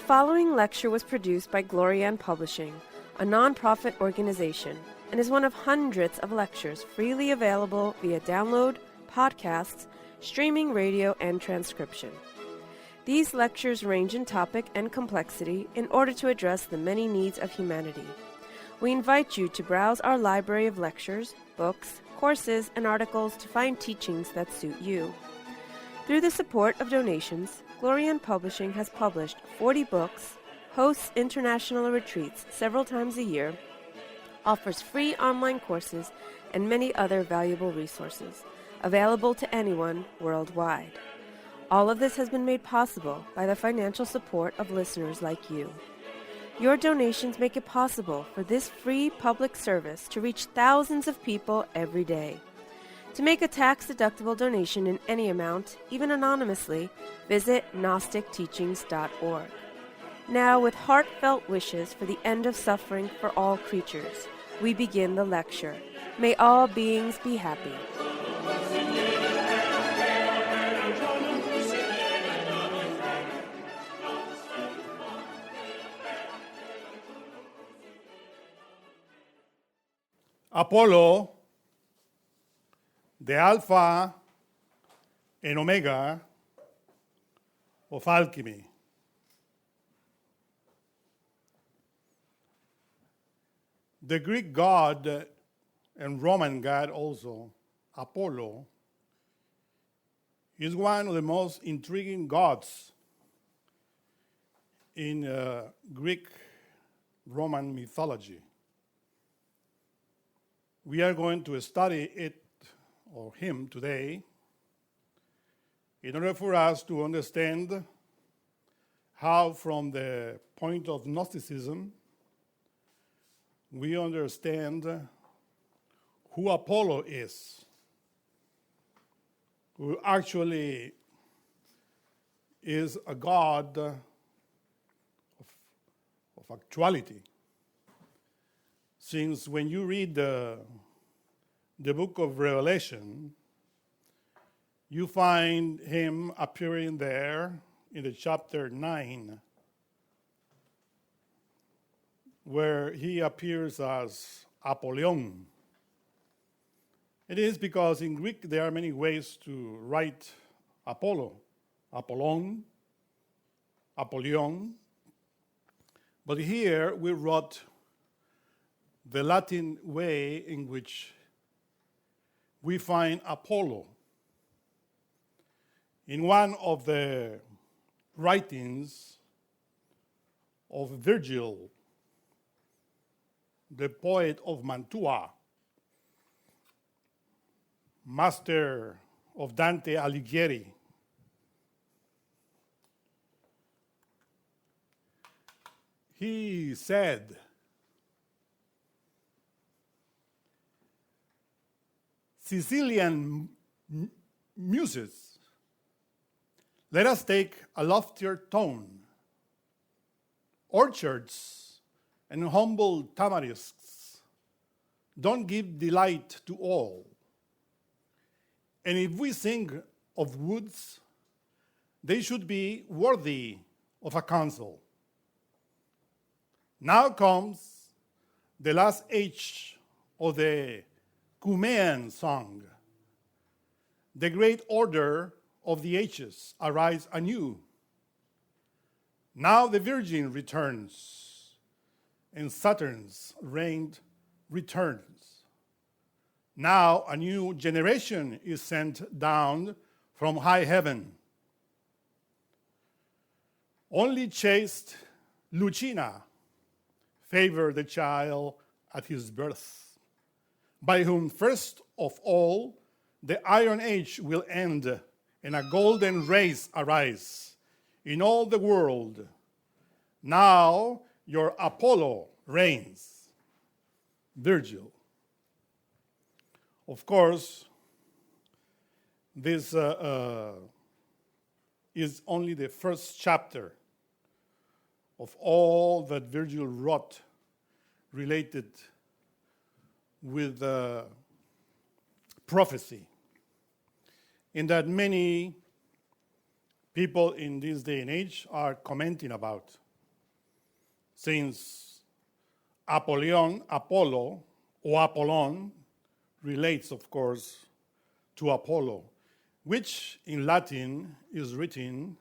following lecture was produced by Glorian Publishing, a non-profit organization, and is one of hundreds of lectures freely available via download, podcasts, streaming radio, and transcription. These lectures range in topic and complexity in order to address the many needs of humanity. We invite you to browse our library of lectures, books, courses, and articles to find teachings that suit you. Through the support of donations, Glorian Publishing has published 40 books, hosts international retreats several times a year, offers free online courses, and many other valuable resources, available to anyone worldwide. All of this has been made possible by the financial support of listeners like you. Your donations make it possible for this free public service to reach thousands of people every day. To make a tax-deductible donation in any amount, even anonymously, visit gnosticteachings.org. Now, with heartfelt wishes for the end of suffering for all creatures, we begin the lecture. May all beings be happy. Apollo, the Alpha and Omega of alchemy. The Greek god and Roman god also, Apollo, is one of the most intriguing gods in Greek Roman mythology. We are going to study it or him today in order for us to understand how, from the point of Gnosticism, we understand who Apollo is, who actually is a god of actuality. Since when you read the book of Revelation, you find him appearing there in the chapter 9, where he appears as Apollyon. It is because in Greek there are many ways to write Apollo, Apollon, Apollyon, but here we wrote the Latin way in which we find Apollo. In one of the writings of Virgil, the poet of Mantua, master of Dante Alighieri, he said, Sicilian muses, let us take a loftier tone. Orchards and humble tamarisks don't give delight to all. And if we sing of woods, they should be worthy of a council. Now comes the last age of the Cumean song. The great order of the ages arise anew. Now the Virgin returns, and Saturn's reign returns. Now a new generation is sent down from high heaven. Only chaste Lucina favored the child at his birth, by whom first of all the Iron Age will end, and a golden race arise in all the world. Now your Apollo reigns. Virgil. Of course, this is only the first chapter of all that Virgil wrote related with prophecy, in that many people in this day and age are commenting about. since Apollo, or Apollon, relates, of course, to Apollo, which in Latin is written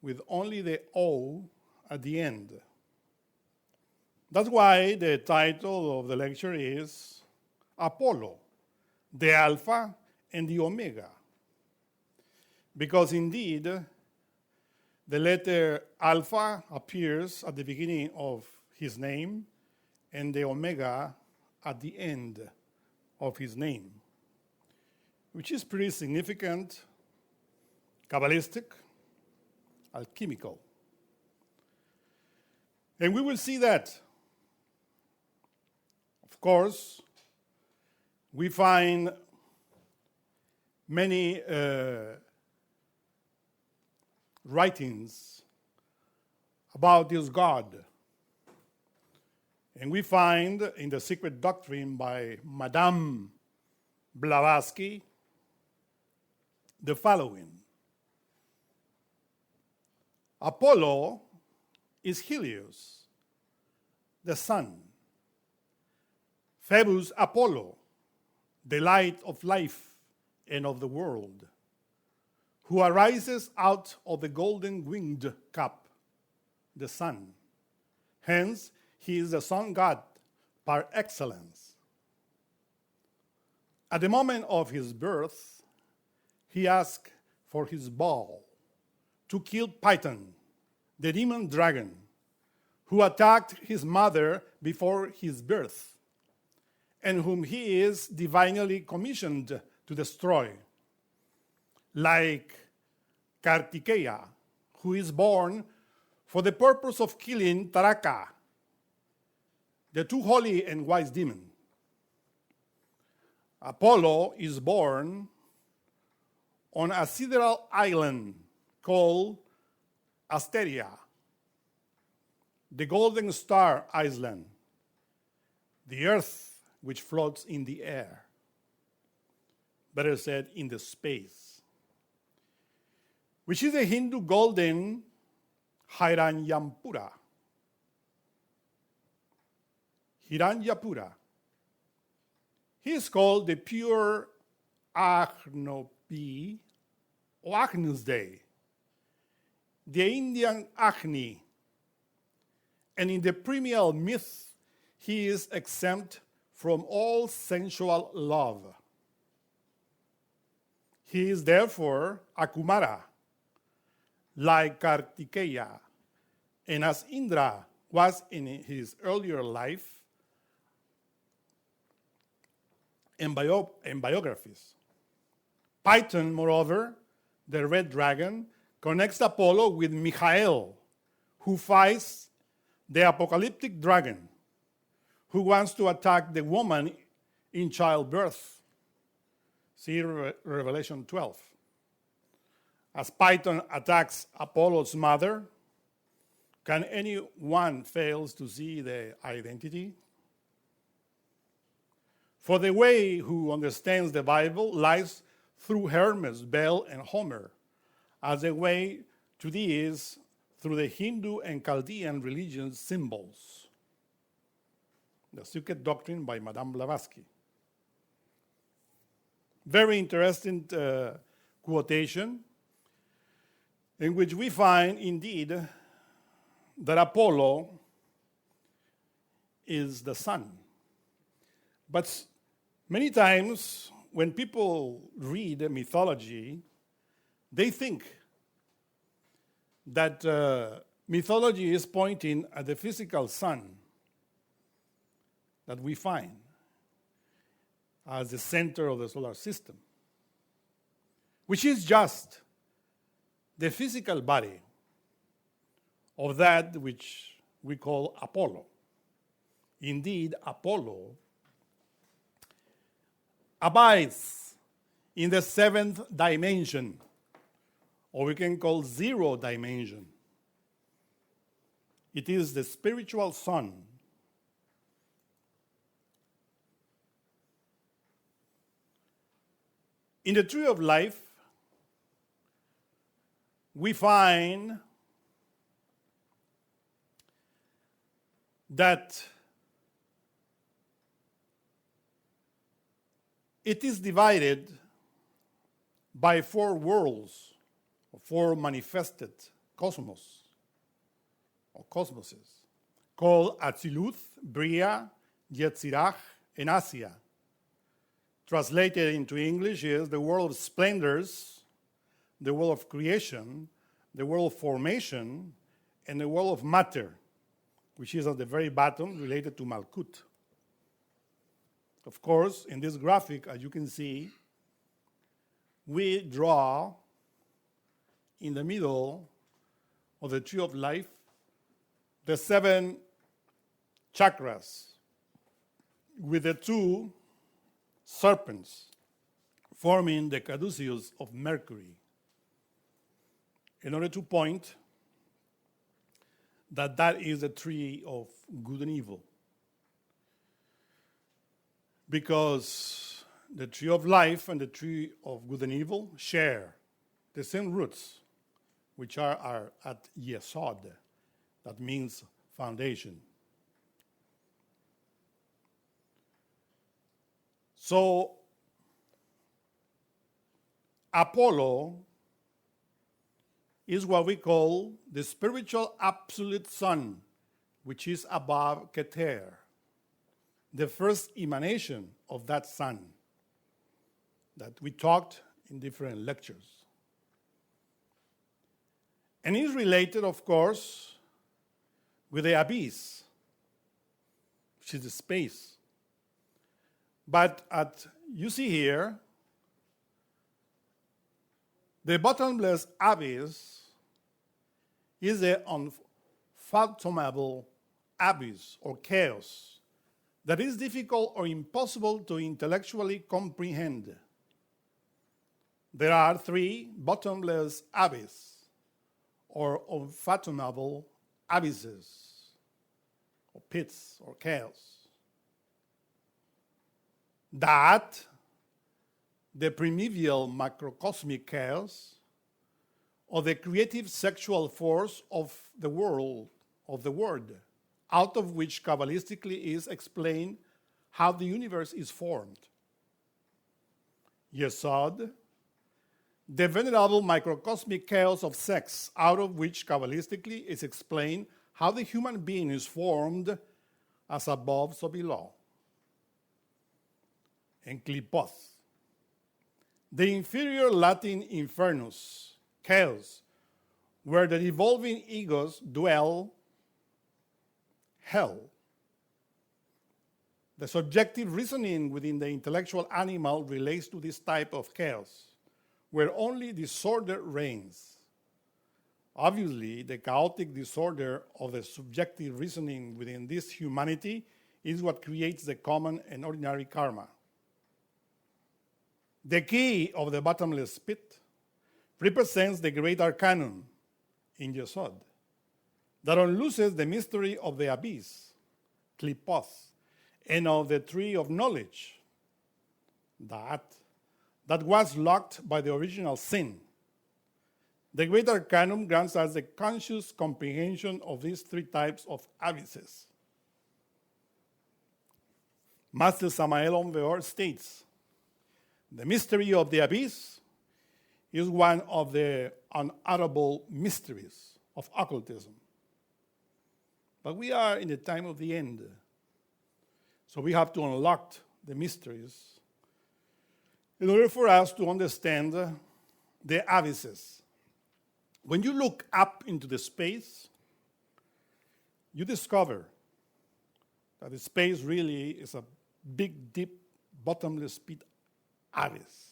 with only the O at the end. That's why the title of the lecture is Apollo, the Alpha and the Omega. Because indeed, the letter Alpha appears at the beginning of his name and the Omega at the end of his name, which is pretty significant, Kabbalistic, alchemical. And we will see that. Of course, we find many writings about this God. And we find in the Secret Doctrine by Madame Blavatsky the following. Apollo is Helios, the sun. Phoebus Apollo, the light of life and of the world, who arises out of the golden winged cup, the sun. Hence, he is the sun god par excellence. At the moment of his birth, he asked for his bow to kill Python, the demon dragon, who attacked his mother before his birth, and whom he is divinely commissioned to destroy, like Kartikeya, who is born for the purpose of killing Taraka, the too holy and wise demon. Apollo is born on a sidereal island called Asteria, the golden star island, the earth which floats in the air, better said, in the space, which is the Hindu golden Hiranyapura. Hiranyapura. He is called the pure Agnopi, or Agnus Dei, the Indian Agni. And in the primeval myth, he is exempt from all sensual love. He is therefore a Kumara, like Kartikeya, and as Indra was in his earlier life and biographies. Python, moreover, the red dragon, connects Apollo with Michael, who fights the apocalyptic dragon, who wants to attack the woman in childbirth. See Revelation 12. As Python attacks Apollo's mother, can anyone fail to see the identity? For the way who understands the Bible lies through Hermes, Bel, and Homer, as the way to these through the Hindu and Chaldean religion symbols. The Secret Doctrine by Madame Blavatsky. Very interesting quotation in which we find indeed that Apollo is the sun. But many times when people read mythology, they think that mythology is pointing at the physical sun that we find as the center of the solar system, which is just the physical body of that which we call Apollo. Indeed, Apollo abides in the seventh dimension, or we can call zero dimension. It is the spiritual sun. In the tree of life, we find that it is divided by four worlds, or four manifested cosmos, or cosmoses, called Atziluth, Bria, Yetzirah, and Asia. Translated into English is the world of splendors, the world of creation, the world of formation, and the world of matter, which is at the very bottom related to Malkut. Of course, in this graphic, as you can see, we draw in the middle of the tree of life the 7 chakras with the 2 serpents forming the caduceus of Mercury, in order to point that that is the tree of good and evil. Because the tree of life and the tree of good and evil share the same roots, which are at Yesod, that means foundation. So, Apollo is what we call the spiritual absolute sun, which is above Keter, the first emanation of that sun that we talked in different lectures. And is related, of course, with the abyss, which is the space. But you see here, the bottomless abyss is the unfathomable abyss or chaos that is difficult or impossible to intellectually comprehend. There are 3 bottomless abysses or unfathomable abysses or pits or chaos that the primeval macrocosmic chaos, or the creative sexual force of the world, of the word, out of which Kabbalistically is explained how the universe is formed. Yesod, the venerable microcosmic chaos of sex, out of which Kabbalistically is explained how the human being is formed as above, so below. And Klipoth, the inferior Latin infernus, chaos, where the evolving egos dwell, hell. The subjective reasoning within the intellectual animal relates to this type of chaos, where only disorder reigns. Obviously, the chaotic disorder of the subjective reasoning within this humanity is what creates the common and ordinary karma. The key of the bottomless pit represents the great arcanum in Yesod that unlooses the mystery of the abyss, Klipoth, and of the tree of knowledge, that was locked by the original sin. The great arcanum grants us the conscious comprehension of these 3 types of abysses. Master Samael Onveor states, the mystery of the abyss is one of the unutterable mysteries of occultism. But we are in the time of the end, so we have to unlock the mysteries in order for us to understand the abysses. When you look up into the space, you discover that the space really is a big, deep, bottomless pit abyss.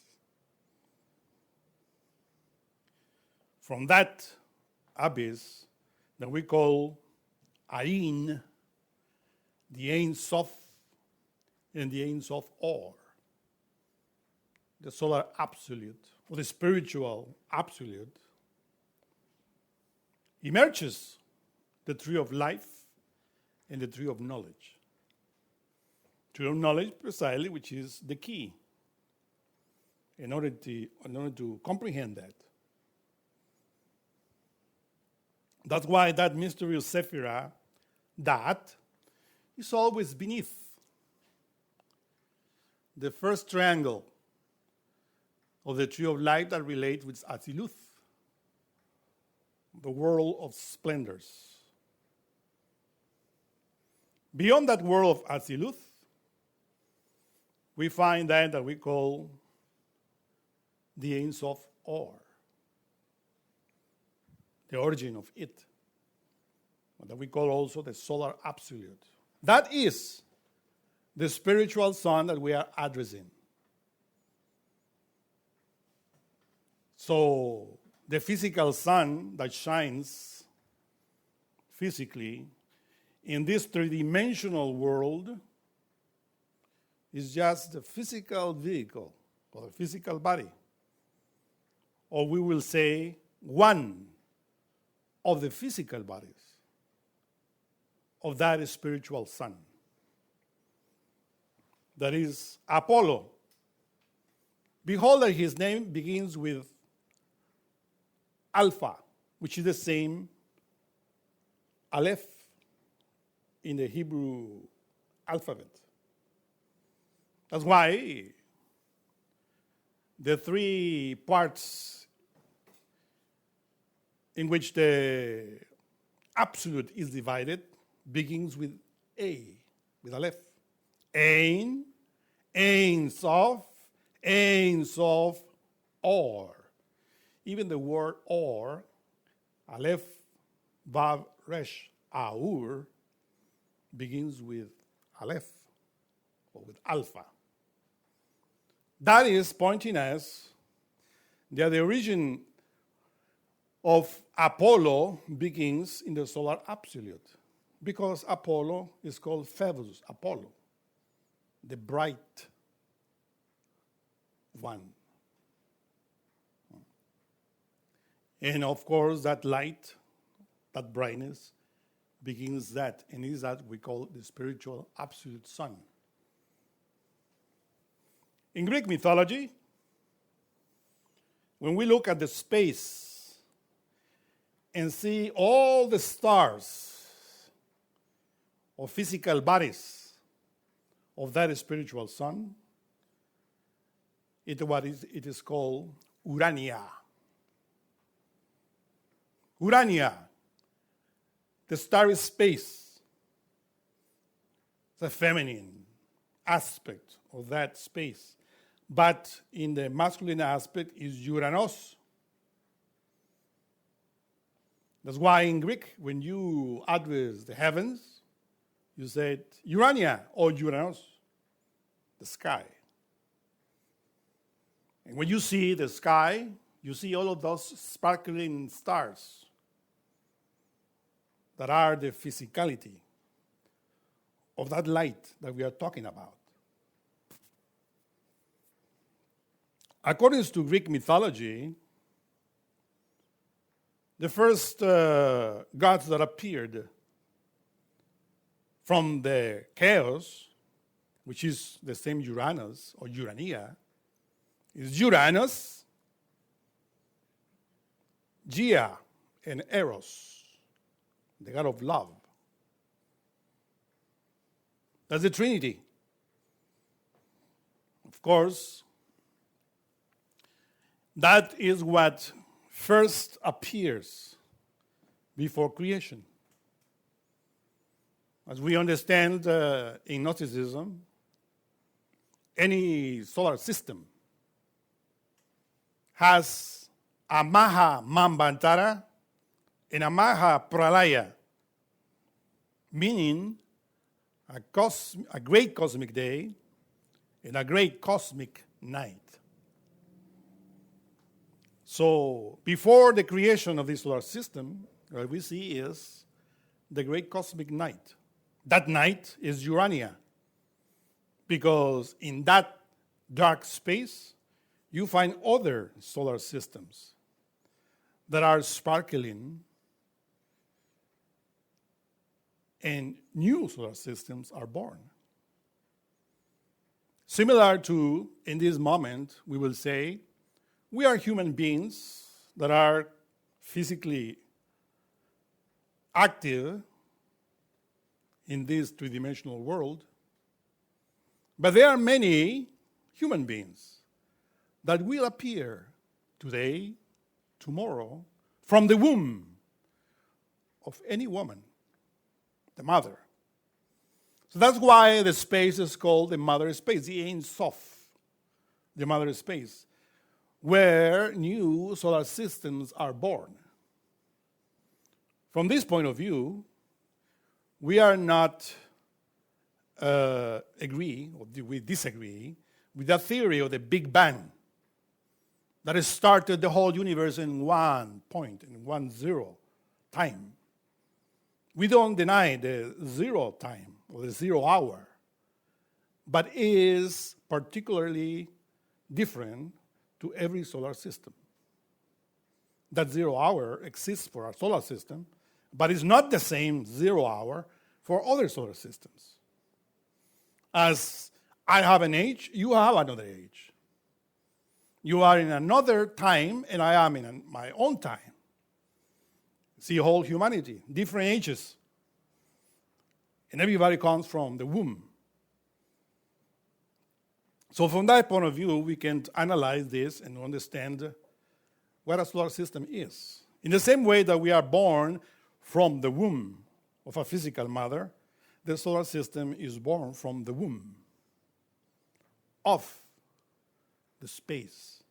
From that abyss that we call Ain, the Ein Sof and the Ein Sof Or, the solar absolute, or the spiritual absolute, emerges the tree of life and the tree of knowledge. Tree of knowledge, precisely, which is the key in order to comprehend that. That's why that mysterious Sephirah, that is always beneath. The first triangle of the tree of life that relates with Atziluth, the world of splendors. Beyond that world of Atziluth, we find that we call the Ein Sof Or, the origin of it, that we call also the solar absolute. That is the spiritual sun that we are addressing. So the physical sun that shines physically in this three-dimensional world is just the physical vehicle or the physical body. Or we will say one of the physical bodies of that spiritual sun. That is Apollo. Behold that his name begins with Alpha, which is the same Aleph in the Hebrew alphabet. That's why the three parts in which the absolute is divided begins with A, with Aleph. Ein, Ein Sof, Or. Even the word or, Aleph, Vav, Resh, Aur, begins with Aleph, or with Alpha. That is pointing us that the origin of Apollo begins in the solar absolute, because Apollo is called Phoebus, Apollo, the bright one. And of course, that light, that brightness, begins that, and is that we call the spiritual absolute sun. In Greek mythology, when we look at the space and see all the stars or physical bodies of that spiritual sun, it is called Urania. Urania, the starry space, the feminine aspect of that space. But in the masculine aspect is Uranos. That's why in Greek, when you address the heavens, you said Urania or Uranos, the sky. And when you see the sky, you see all of those sparkling stars that are the physicality of that light that we are talking about. According to Greek mythology, the first gods that appeared from the chaos, which is the same Uranus or Urania, is Uranus, Gaia, and Eros, the god of love. That's the Trinity. Of course, that is what first appears before creation. As we understand in Gnosticism, any solar system has a Maha Manvantara and a Maha Pralaya, meaning a great cosmic day and a great cosmic night. So before the creation of this solar system, what we see is the great cosmic night. That night is Urania, because in that dark space, you find other solar systems that are sparkling, and new solar systems are born. Similar to, in this moment, we will say, we are human beings that are physically active in this three-dimensional world. But there are many human beings that will appear today, tomorrow, from the womb of any woman, the mother. So that's why the space is called the mother space, the Ein Sof, the mother space, where new solar systems are born. From this point of view, we are not we disagree with the theory of the Big Bang that has started the whole universe in one point, in 1-0 time. We don't deny the zero time or the 0 hour, but is particularly different to every solar system. That 0 hour exists for our solar system, but it's not the same 0 hour for other solar systems. As I have an age, you have another age. You are in another time, and I am in my own time. See, whole humanity, different ages. And everybody comes from the womb. So from that point of view, we can analyze this and understand what a solar system is. In the same way that we are born from the womb of a physical mother, the solar system is born from the womb of the space.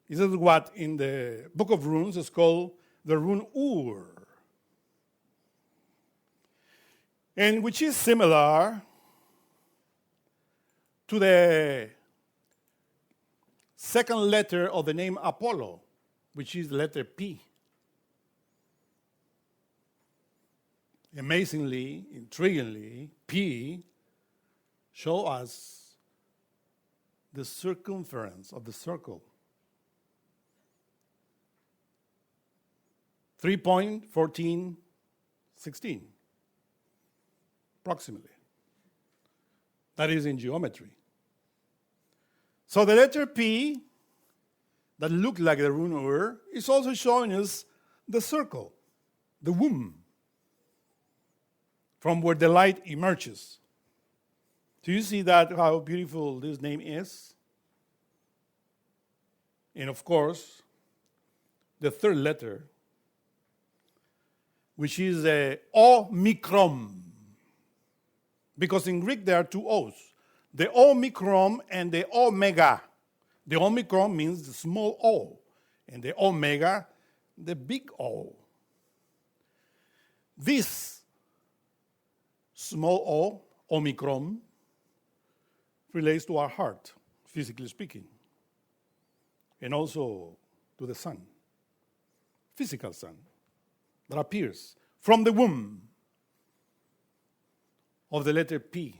This is what in the Book of Runes is called the rune Ur, and which is similar to the second letter of the name Apollo, which is the letter P. Amazingly, intriguingly, P shows us the circumference of the circle. 3.1416, approximately. That is in geometry. So the letter P, that looked like the rune Ur, is also showing us the circle, the womb, from where the light emerges. Do you see that, how beautiful this name is? And of course, the third letter, which is a Omicron. Because in Greek there are two O's, the Omicron and the Omega. The Omicron means the small O, and the Omega, the big O. This small O, Omicron, relates to our heart, physically speaking, and also to the sun, physical sun, that appears from the womb of the letter P.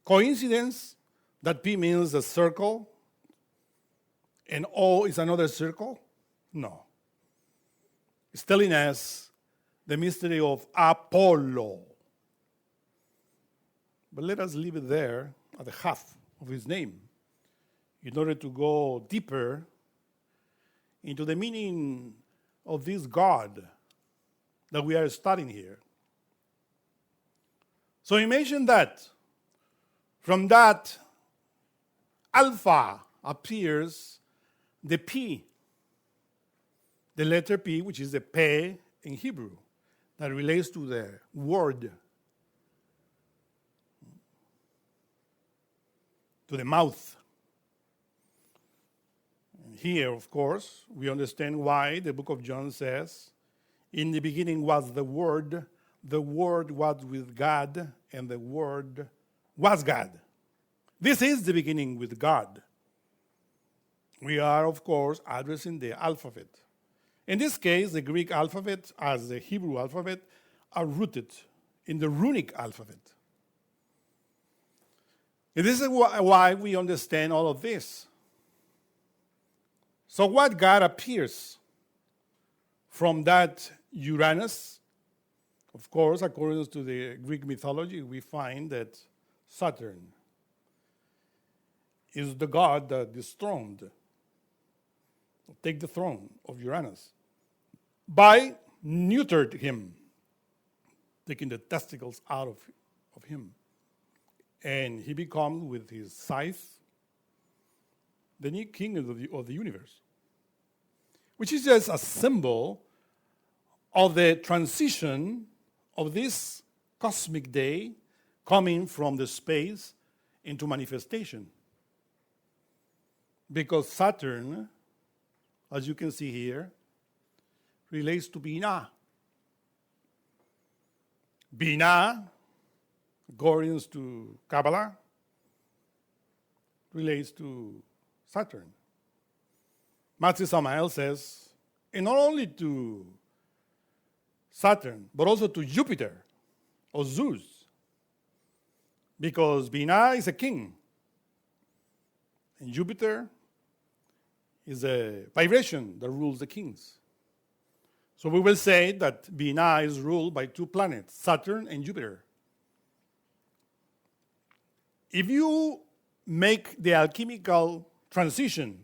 Coincidence that P means a circle and O is another circle? No. It's telling us the mystery of Apollo. But let us leave it there at the half of his name in order to go deeper into the meaning of this God that we are studying here. So imagine that from that alpha appears the P, the letter P, which is the P in Hebrew, that relates to the word, to the mouth. And here, of course, we understand why the book of John says, in the beginning was the Word was with God, and the Word was God. This is the beginning with God. We are, of course, addressing the alphabet. In this case, the Greek alphabet, as the Hebrew alphabet, are rooted in the runic alphabet. And this is why we understand all of this. So what God appears from that Uranus? Of course, according to the Greek mythology, we find that Saturn is the god that dethroned, take the throne of Uranus, by neutered him. taking the testicles out of him. And he becomes, with his scythe, the new king of the universe, which is just a symbol of the transition of this cosmic day coming from the space into manifestation. Because Saturn, as you can see here, relates to Binah. Binah, according to Kabbalah, relates to Saturn. Master Samael says, and not only to Saturn, but also to Jupiter or Zeus, because Binah is a king, and Jupiter is a vibration that rules the kings. So we will say that Binah is ruled by two planets, Saturn and Jupiter. If you make the alchemical transition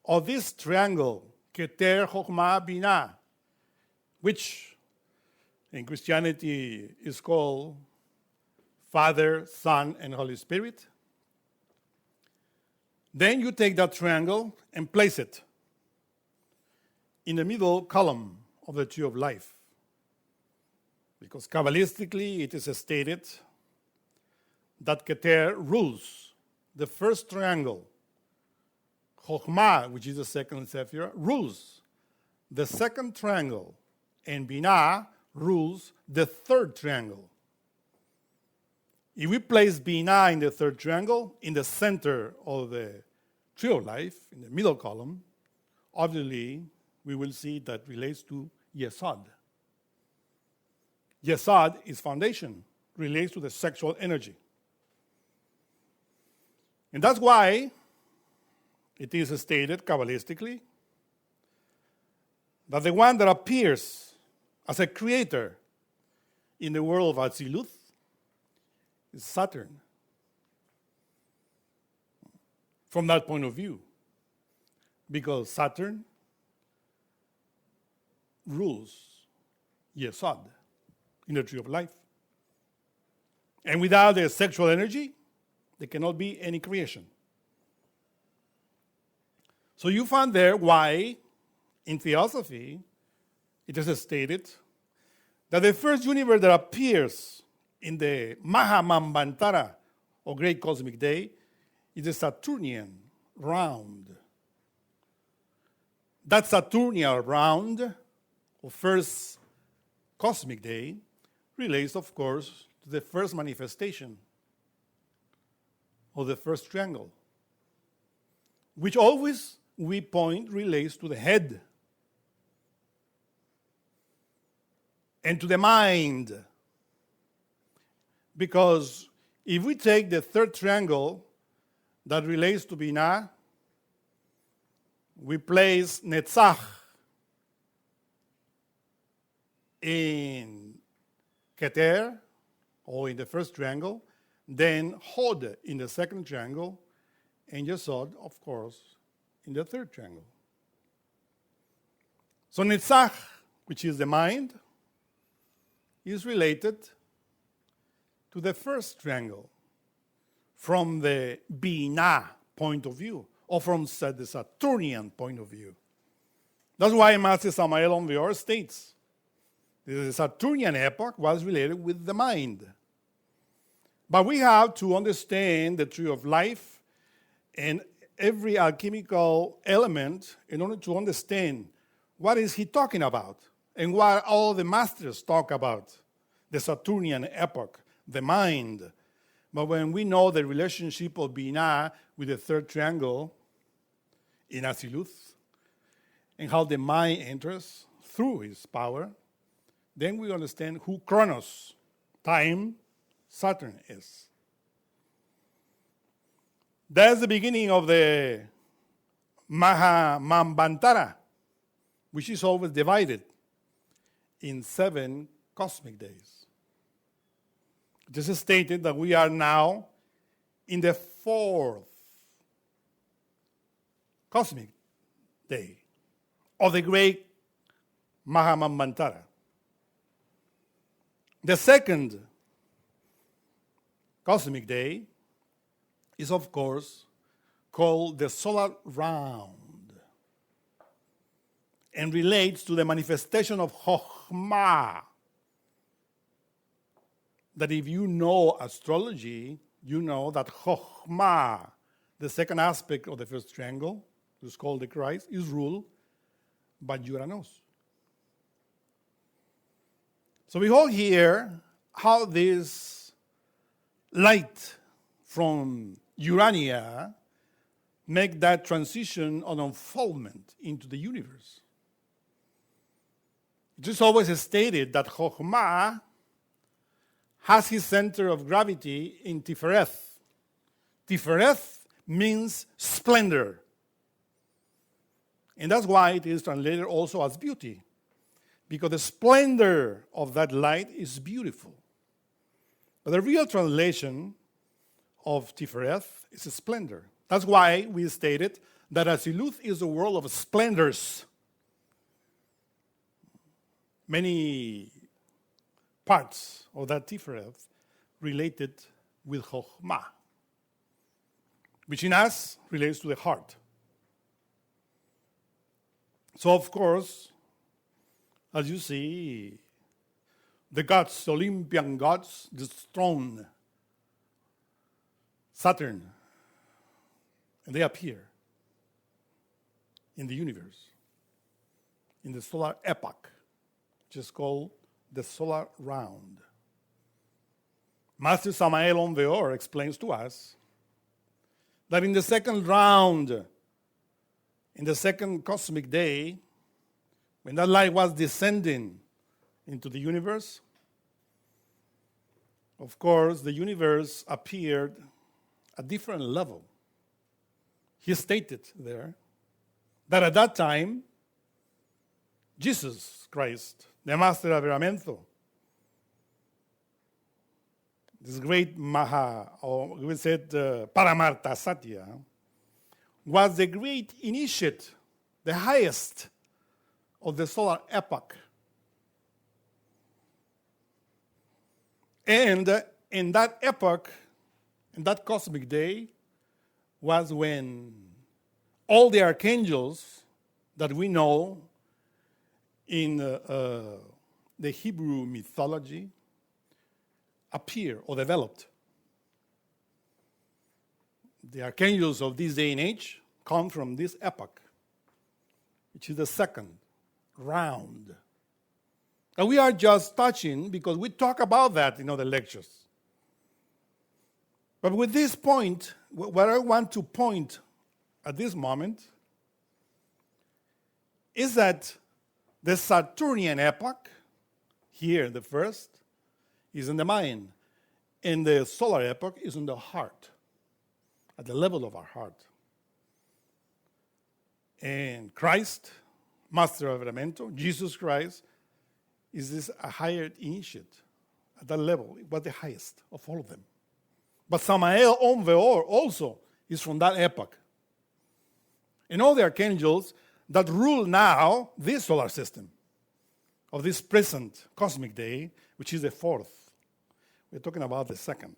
of this triangle, Keter, Chokhmah, Binah, which in Christianity is called Father, Son, and Holy Spirit, then you take that triangle and place it in the middle column of the tree of life. Because Kabbalistically it is stated that Keter rules the first triangle. Chokhmah, which is the second sephirah, rules the second triangle. And Binah rules the third triangle. If we place Binah in the third triangle, in the center of the tree of life, in the middle column, obviously we will see that relates to Yesod. Yesod is foundation, relates to the sexual energy. And that's why it is stated Kabbalistically that the one that appears as a creator in the world of Atziluth is Saturn. From that point of view, because Saturn rules Yesod in the tree of life. And without the sexual energy, there cannot be any creation. So you find there why, in theosophy, it is stated that the first universe that appears in the Mahamambantara, or Great Cosmic Day, is the Saturnian round. That Saturnian round, or first cosmic day, relates, of course, to the first manifestation of the first triangle, which always we point relates to the head and to the mind. Because if we take the third triangle that relates to Binah, we place Netzach in Keter, or in the first triangle, then Hod in the second triangle, and Yesod, of course, in the third triangle. So Netzach, which is the mind, is related to the first triangle from the Binah point of view, or from the Saturnian point of view. That's why Master Samael on the earth states the Saturnian epoch was related with the mind. But we have to understand the tree of life and every alchemical element in order to understand what is he talking about and what all the masters talk about, the Saturnian epoch, the mind. But when we know the relationship of Binah with the third triangle in Atziluth and how the mind enters through his power, then we understand who Chronos, time, Saturn is. That's the beginning of the Mahamambantara, which is always divided in 7 cosmic days. It is stated that we are now in the 4th cosmic day of the great Mahamambantara. The second cosmic day is, of course, called the solar round and relates to the manifestation of Chokhmah. That if you know astrology, you know that Chokhmah, the second aspect of the first triangle, which is called the Christ, is ruled by Uranus. So we hold here how this light from Urania make that transition or unfoldment into the universe. It is always stated that Chokhmah has his center of gravity in Tifereth. Tifereth means splendor. And that's why it is translated also as beauty, because the splendor of that light is beautiful. But the real translation of Tifereth is splendor. That's why we stated that Aziluth is a world of splendors. Many parts of that Tifereth related with Chokhmah, which in us relates to the heart. So, of course, as you see, the gods, Olympian gods, dethrone Saturn, and they appear in the universe, in the solar epoch, which is called the solar round. Master Samael on Veor explains to us that in the second round, in the second cosmic day, when that light was descending into the universe, of course, the universe appeared at different level. He stated there that at that time, Jesus Christ, the Master Averamento, this great Maha, or we said Paramarta Satya, was the great initiate, the highest of the solar epoch. And in that epoch, in that cosmic day, was when all the archangels that we know in the Hebrew mythology appear or developed. The archangels of this day and age come from this epoch, which is the second round. And we are just touching because we talk about that in other lectures. But with this point, what I want to point at this moment is that the Saturnian epoch, here the first, is in the mind, and the solar epoch is in the heart, at the level of our heart. And Christ, Master of Averamento, Jesus Christ, is this a higher initiate at that level. It was the highest of all of them. But Samael on Veor also is from that epoch. And all the archangels that rule now this solar system of this present cosmic day, which is the fourth. We're talking about the second.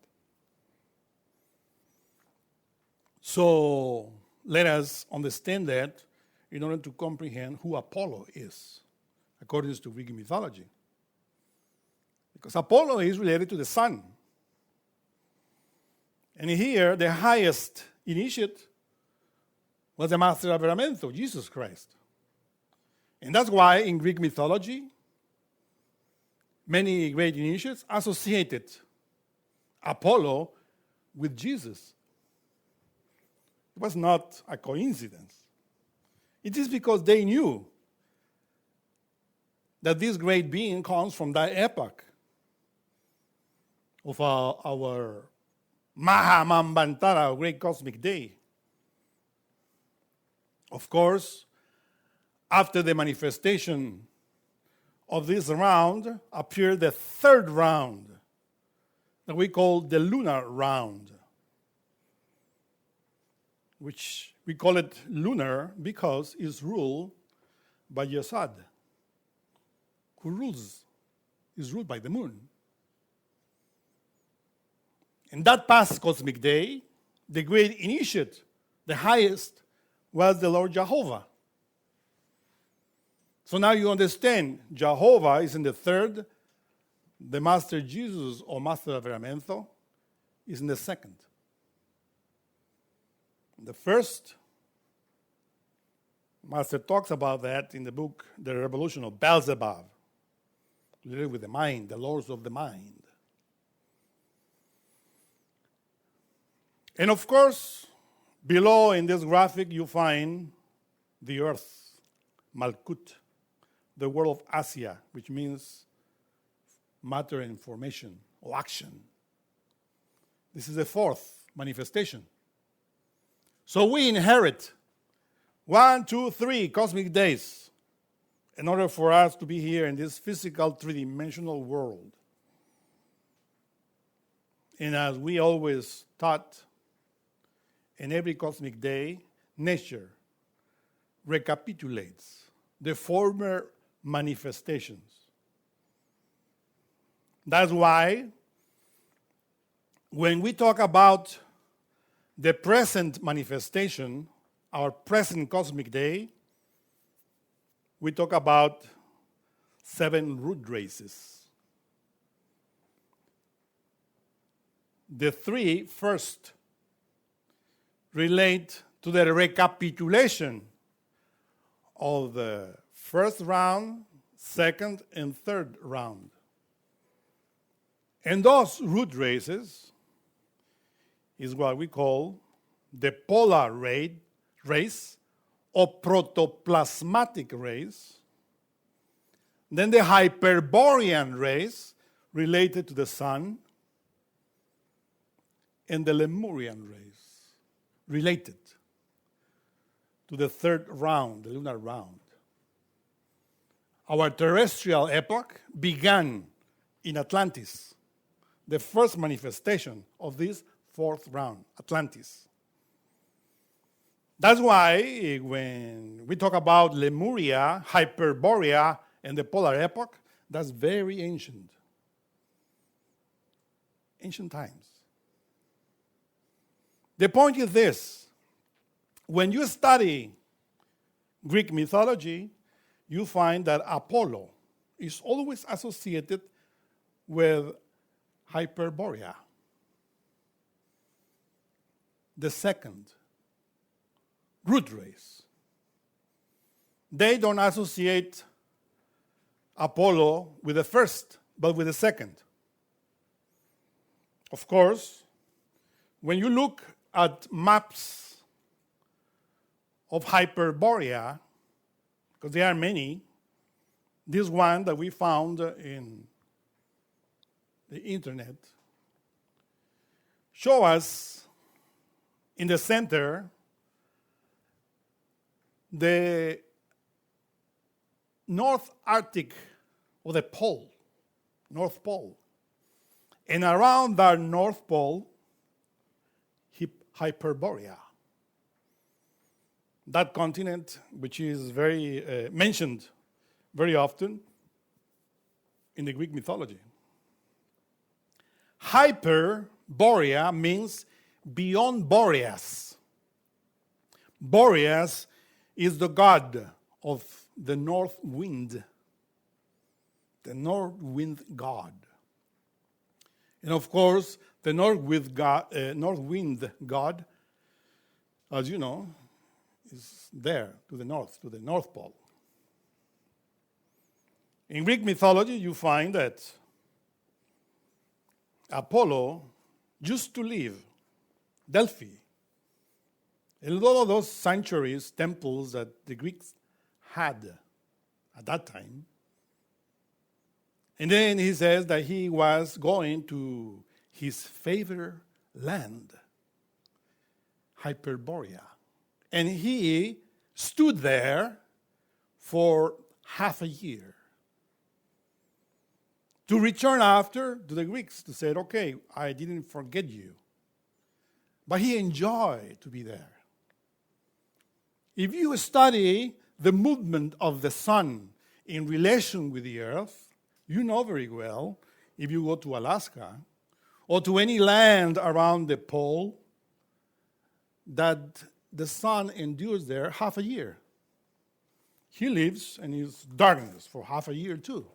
So let us understand that in order to comprehend who Apollo is, according to Greek mythology. Because Apollo is related to the sun. And here, the highest initiate was the Master of Averamento, Jesus Christ. And that's why in Greek mythology, many great initiates associated Apollo with Jesus. It was not a coincidence. It is because they knew that this great being comes from that epoch of our Mahamambantara, great cosmic day. Of course, after the manifestation of this round appeared the third round that we call the lunar round, which we call it lunar because it's ruled by Yesod, who is ruled by the moon. In that past cosmic day, the great initiate, the highest, was the Lord Jehovah. So now you understand, Jehovah is in the third, the Master Jesus or Master Avramento is in the second. The first, Master talks about that in the book, The Revolution of Beelzebub, to do with the mind, the lords of the mind. And of course, below in this graphic you find the earth, Malkut, the world of Asia, which means matter and formation or action. This is the fourth manifestation. So we inherit 1, 2, 3 cosmic days in order for us to be here in this physical three-dimensional world. And as we always taught, in every cosmic day, nature recapitulates the former manifestations. That's why when we talk about the present manifestation, our present cosmic day, we talk about 7 root races. The 3 first relate to the recapitulation of the first round, second, and third round. And those root races is what we call the polar race or protoplasmatic race, then the Hyperborean race related to the sun, and the Lemurian race related to the third round, the lunar round. Our terrestrial epoch began in Atlantis, the first manifestation of this fourth round, Atlantis. That's why when we talk about Lemuria, Hyperborea, and the polar epoch, that's very ancient. Ancient times. The point is this: when you study Greek mythology, you find that Apollo is always associated with Hyperborea, the second root race. They don't associate Apollo with the first, but with the second. Of course, when you look at maps of Hyperborea, because there are many, this one that we found in the internet show us in the center the North Arctic, or the pole, North Pole. And around that North Pole, Hyperborea. That continent, which is very mentioned very often in the Greek mythology. Hyperborea means beyond Boreas. Boreas is the god of the north wind, the north wind god. And of course, the north wind god, as you know, is there to the North Pole. In Greek mythology, you find that Apollo used to live Delphi, and all of those sanctuaries, temples that the Greeks had at that time. And then he says that he was going to his favorite land, Hyperborea. And he stood there for half a year to return after to the Greeks to say, okay, I didn't forget you. But he enjoyed to be there. If you study the movement of the sun in relation with the earth, you know very well, if you go to Alaska or to any land around the pole, that the sun endures there half a year. He lives in his darkness for half a year too.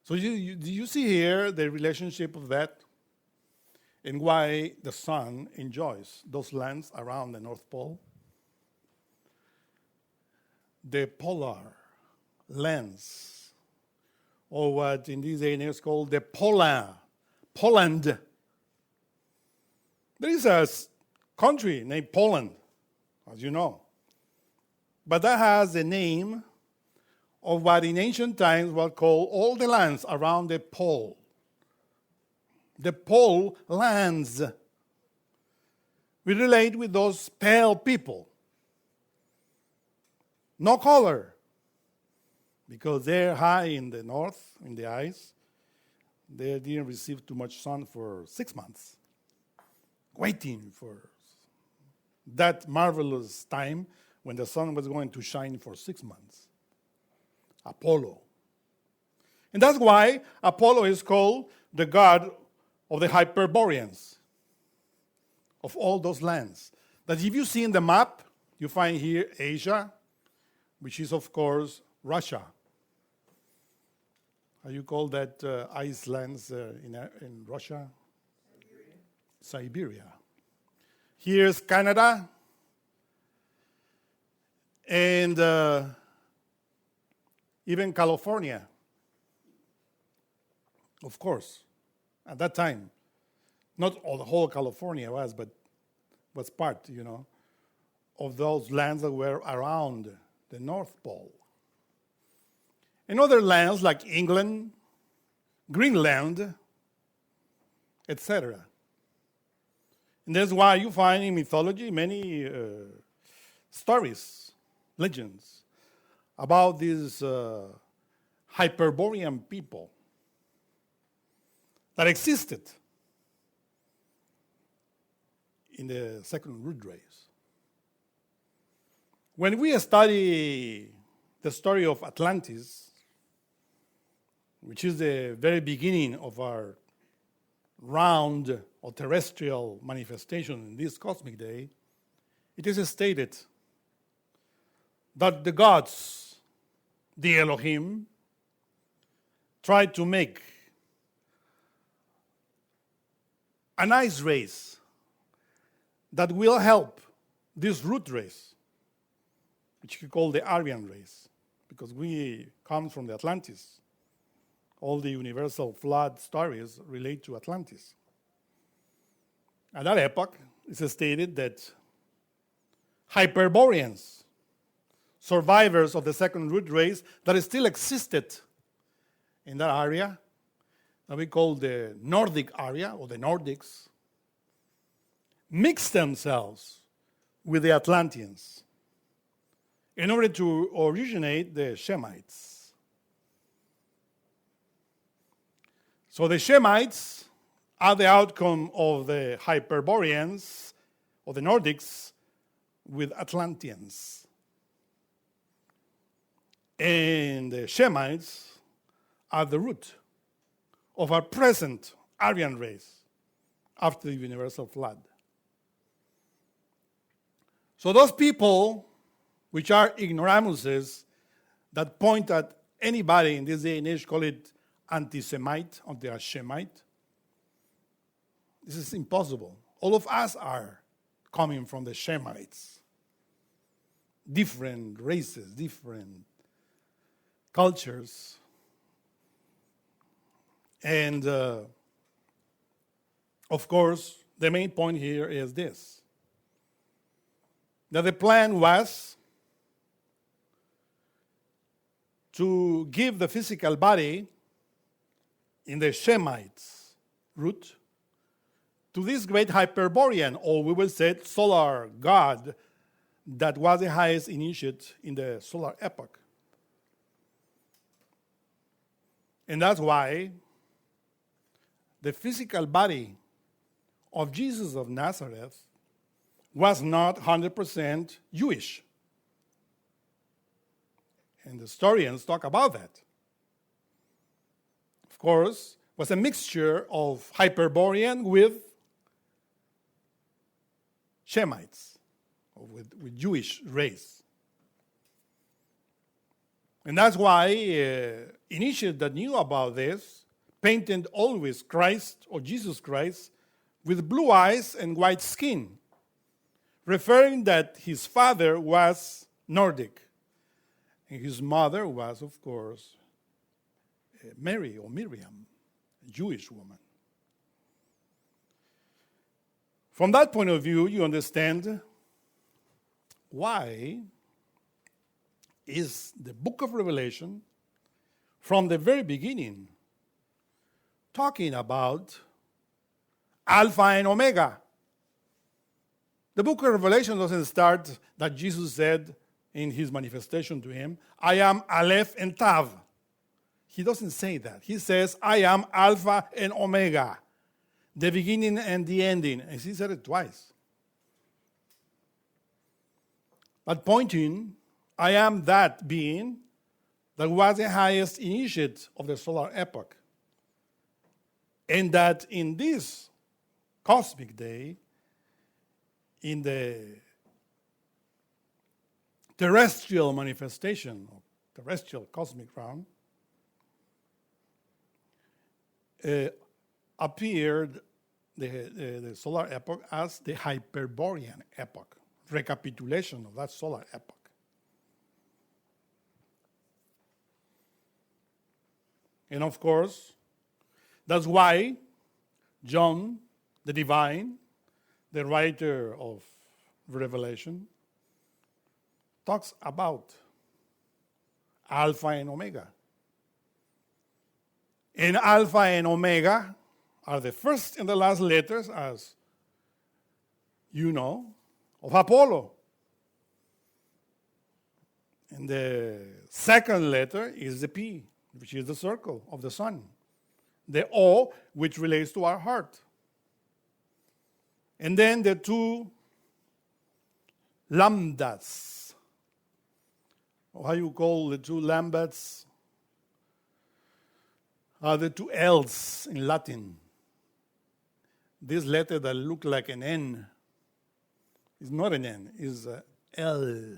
So you see here the relationship of that and why the sun enjoys those lands around the North Pole. The polar lands, or what in this day and age is called the Poland. There is a country named Poland, as you know. But that has the name of what in ancient times was called all the lands around the pole. The pole lands. We relate with those pale people. No color. Because they're high in the north, in the ice. They didn't receive too much sun for 6 months. Waiting for that marvelous time when the sun was going to shine for 6 months. Apollo. And that's why Apollo is called the god of the Hyperboreans, of all those lands. That if you see in the map, you find here Asia, which is, of course, Russia. How you call that ice lands in Russia? Siberia. Here's Canada. And even California. Of course, at that time, not all the whole California was, but was part, of those lands that were around the North Pole. And other lands like England, Greenland, etc. And that's why you find in mythology many stories, legends, about these Hyperborean people that existed in the second root race. When we study the story of Atlantis, which is the very beginning of our round or terrestrial manifestation in this cosmic day, it is stated that the gods, the Elohim, tried to make a nice race that will help this root race, which we call the Aryan race, because we come from the Atlantis. All the universal flood stories relate to Atlantis. At that epoch, it's stated that Hyperboreans, survivors of the second root race that still existed in that area, that we call the Nordic area, or the Nordics, mixed themselves with the Atlanteans in order to originate the Shemites. So the Shemites are the outcome of the Hyperboreans, or the Nordics, with Atlanteans. And the Shemites are the root of our present Aryan race after the universal flood. So those people, which are ignoramuses, that point at anybody in this day and age, call it anti-Semite, or they are Shemite. This is impossible. All of us are coming from the Shemites. Different races, different cultures. And of course, the main point here is this: that the plan was to give the physical body in the Shemites' root to this great Hyperborean, or we will say solar god, that was the highest initiate in the solar epoch. And that's why the physical body of Jesus of Nazareth was not 100% Jewish. And the historians talk about that. Of course, was a mixture of Hyperborean with Shemites, or with Jewish race. And that's why initiates that knew about this painted always Christ or Jesus Christ with blue eyes and white skin, referring that his father was Nordic. And his mother was, of course, Mary or Miriam, a Jewish woman. From that point of view, you understand why is the book of Revelation, from the very beginning, talking about Alpha and Omega. The book of Revelation doesn't start that Jesus said in his manifestation to him, I am Aleph and Tav. He doesn't say that. He says, I am Alpha and Omega, the beginning and the ending. And he said it twice. But pointing, I am that being that was the highest initiate of the solar epoch. And that in this cosmic day, in the terrestrial manifestation, or terrestrial cosmic realm, appeared the solar epoch as the Hyperborean epoch, recapitulation of that solar epoch. And of course, that's why John, the divine, the writer of Revelation, talks about Alpha and Omega. And Alpha and Omega are the first and the last letters, as you know, of Apollo. And the second letter is the P, which is the circle of the sun. The O, which relates to our heart. And then the two lambdas. Or how you call the two lambdas? Are the two L's in Latin. This letter that look like an N is not an N, is a L.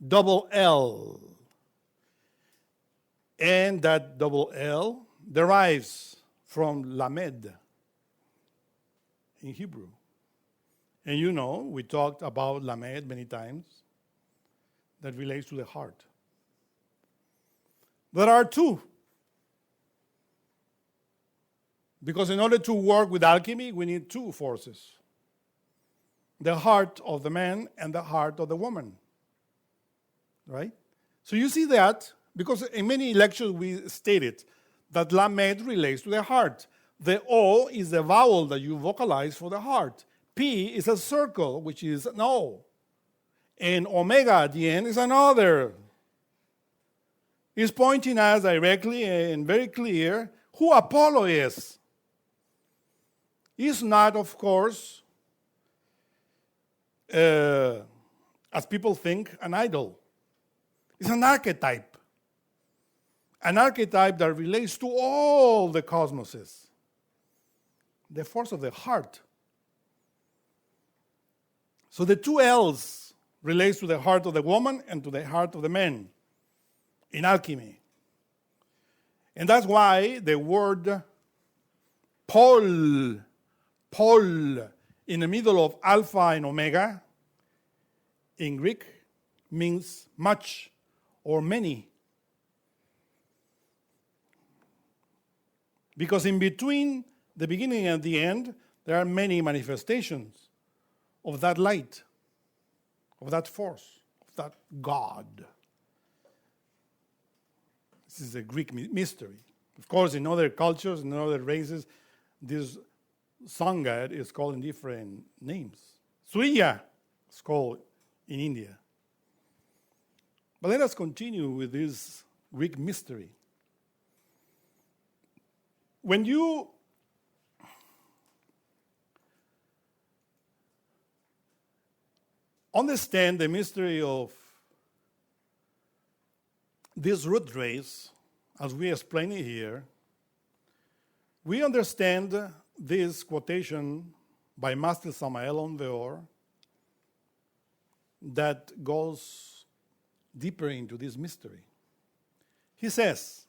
Double L. And that double L derives from Lamed in Hebrew. And you know, we talked about Lamed many times. That relates to the heart. There are two. Because in order to work with alchemy, we need two forces. The heart of the man and the heart of the woman. Right? So you see that, because in many lectures we stated that Lamed relates to the heart. The O is the vowel that you vocalize for the heart. P is a circle, which is an O. And Omega at the end is another. It's pointing us directly and very clear who Apollo is. He's not, of course, as people think, an idol. It's an archetype. An archetype that relates to all the cosmoses. The force of the heart. So the two L's relates to the heart of the woman and to the heart of the man in alchemy. And that's why the word Paul, in the middle of Alpha and Omega, in Greek, means much or many. Because in between the beginning and the end, there are many manifestations of that light, of that force, of that God. This is a Greek mystery. Of course, in other cultures, in other races, this sun god is called in different names. Surya is called in India. But let us continue with this Greek mystery. When you understand the mystery of this root race, as we explain it here, We understand this quotation by Master Samael Ondeor that goes deeper into this mystery. He says,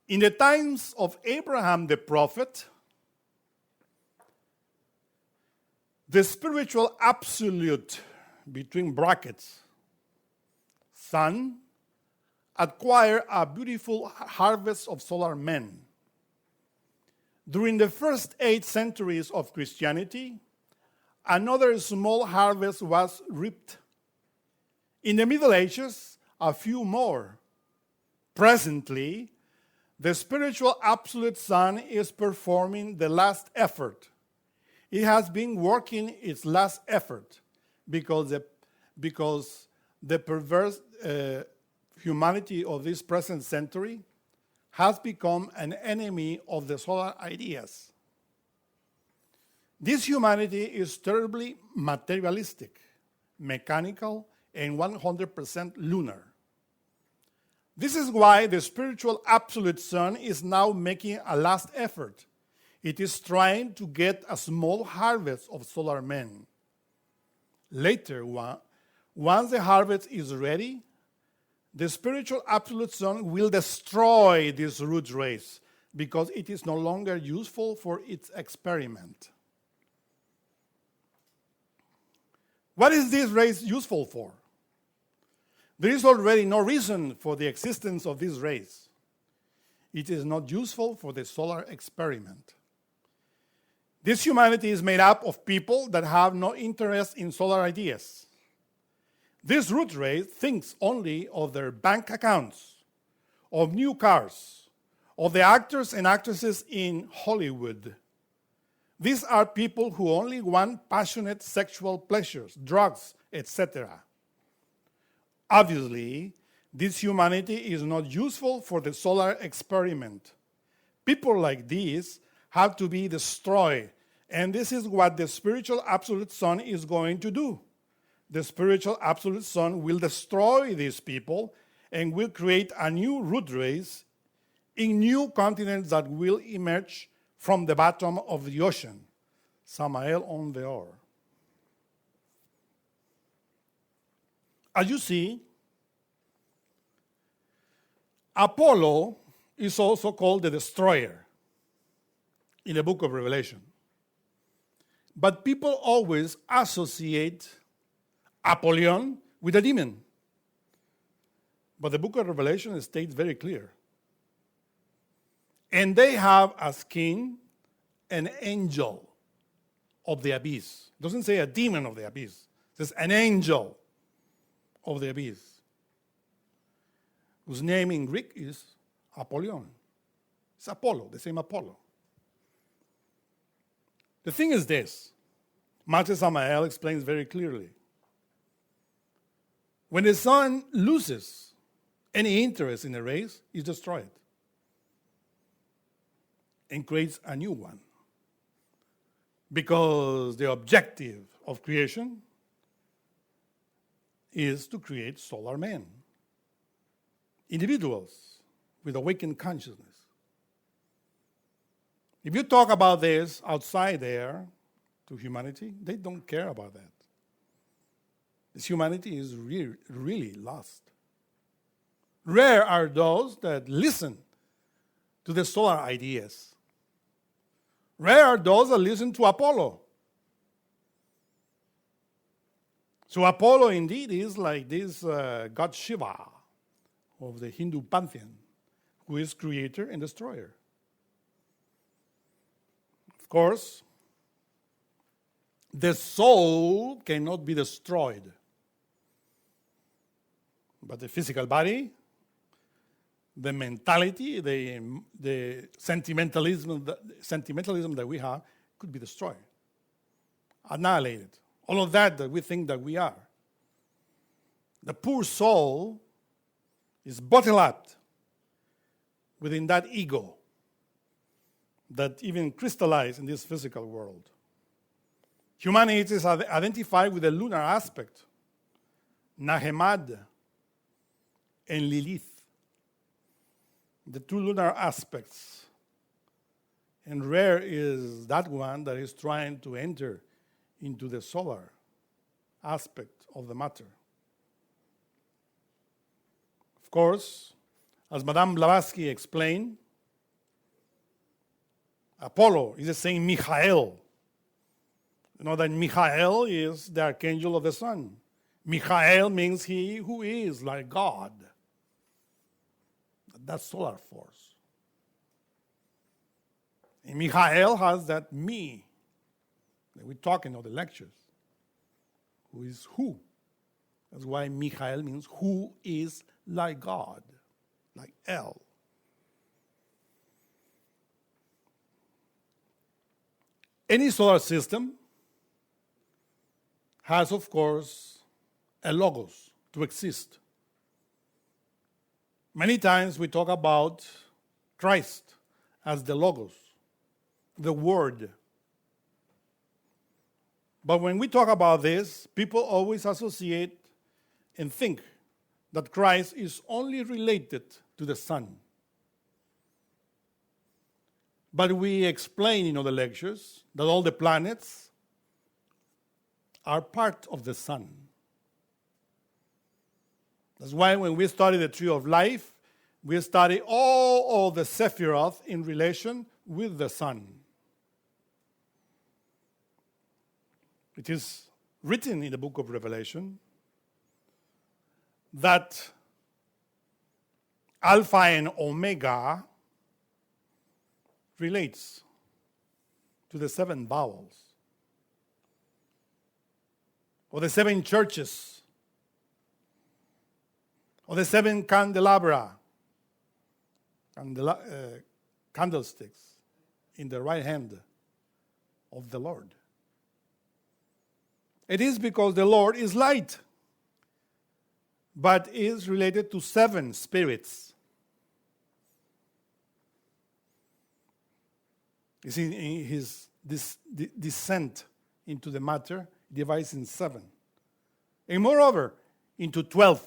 in the times of Abraham the prophet, the spiritual absolute, between brackets, sun, acquired a beautiful harvest of solar men. During the first 8 centuries of Christianity, another small harvest was reaped. In the Middle Ages, a few more. Presently, the spiritual absolute sun is performing the last effort. It has been working its last effort because the perverse humanity of this present century has become an enemy of the solar ideas. This humanity is terribly materialistic, mechanical, and 100% lunar. This is why the spiritual absolute sun is now making a last effort. It is trying to get a small harvest of solar men. Later, once the harvest is ready, the spiritual absolute sun will destroy this root race because it is no longer useful for its experiment. What is this race useful for? There is already no reason for the existence of this race. It is not useful for the solar experiment. This humanity is made up of people that have no interest in solar ideas. This root race thinks only of their bank accounts, of new cars, of the actors and actresses in Hollywood. These are people who only want passionate sexual pleasures, drugs, etc. Obviously, this humanity is not useful for the solar experiment. People like these have to be destroyed, and this is what the spiritual absolute sun is going to do. The spiritual absolute sun will destroy these people and will create a new root race in new continents that will emerge from the bottom of the ocean. Samael Ondeor. As you see, Apollo is also called the destroyer in the book of Revelation. But people always associate Apollyon with a demon. But the book of Revelation states very clear. And they have as king an angel of the abyss. It doesn't say a demon of the abyss. It says an angel of the abyss, whose name in Greek is Apollyon. It's Apollo, the same Apollo. The thing is this. Master Samael explains very clearly. When the sun loses any interest in the race, it's destroyed and creates a new one. Because the objective of creation is to create solar men, individuals with awakened consciousness. If you talk about this outside there to humanity, they don't care about that. This humanity is really lost. Rare are those that listen to the solar ideas. Rare are those that listen to Apollo. So Apollo indeed is like this god Shiva of the Hindu pantheon, who is creator and destroyer. Of course, the soul cannot be destroyed. But the physical body, the mentality, the sentimentalism that we have could be destroyed, annihilated. All of that we think that we are. The poor soul is bottled up within that ego that even crystallizes in this physical world. Humanity is identified with the lunar aspect, Nahemad and Lilith, the two lunar aspects And rare is that one that is trying to enter into the solar aspect of the matter. Of course, as Madame Blavatsky explained, Apollo is the same Michael. You know that Michael is the archangel of the sun. Michael means he who is like God. That's solar force. And Michael has that me that we talk in all the lectures. Who is who? That's why Michael means who is like God, like El. Any solar system has, of course, a logos to exist. Many times we talk about Christ as the logos, the word. But when we talk about this, people always associate and think that Christ is only related to the sun. But we explain in other lectures that all the planets are part of the sun. That's why when we study the tree of life, we study all of the Sephiroth in relation with the sun. It is written in the book of Revelation that Alpha and Omega relates to the seven vowels, or the seven churches, or the seven candelabra, candlesticks in the right hand of the Lord. It is because the Lord is light, but is related to seven spirits. You see, in his descent into the matter, divides in seven. And moreover, into 12.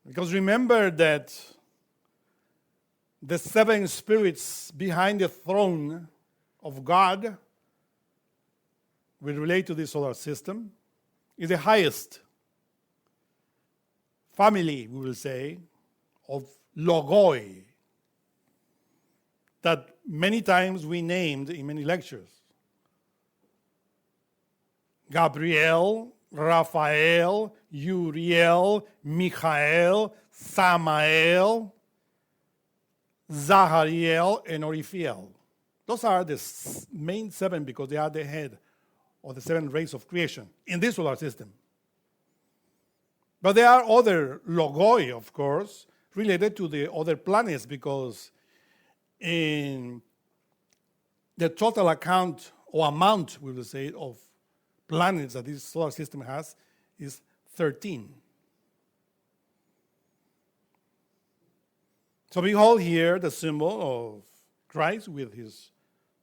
Because remember that the seven spirits behind the throne of God will relate to the solar system is the highest family, we will say, of logoi that many times we named in many lectures. Gabriel, Raphael, Uriel, Michael, Samael, Zachariel, and Orifiel. Those are the main seven because they are the head of the seven rays of creation in this solar system. But there are other logoi, of course, related to the other planets because in the total account or amount, we will say, of planets that this solar system has is 13. So behold here the symbol of Christ with his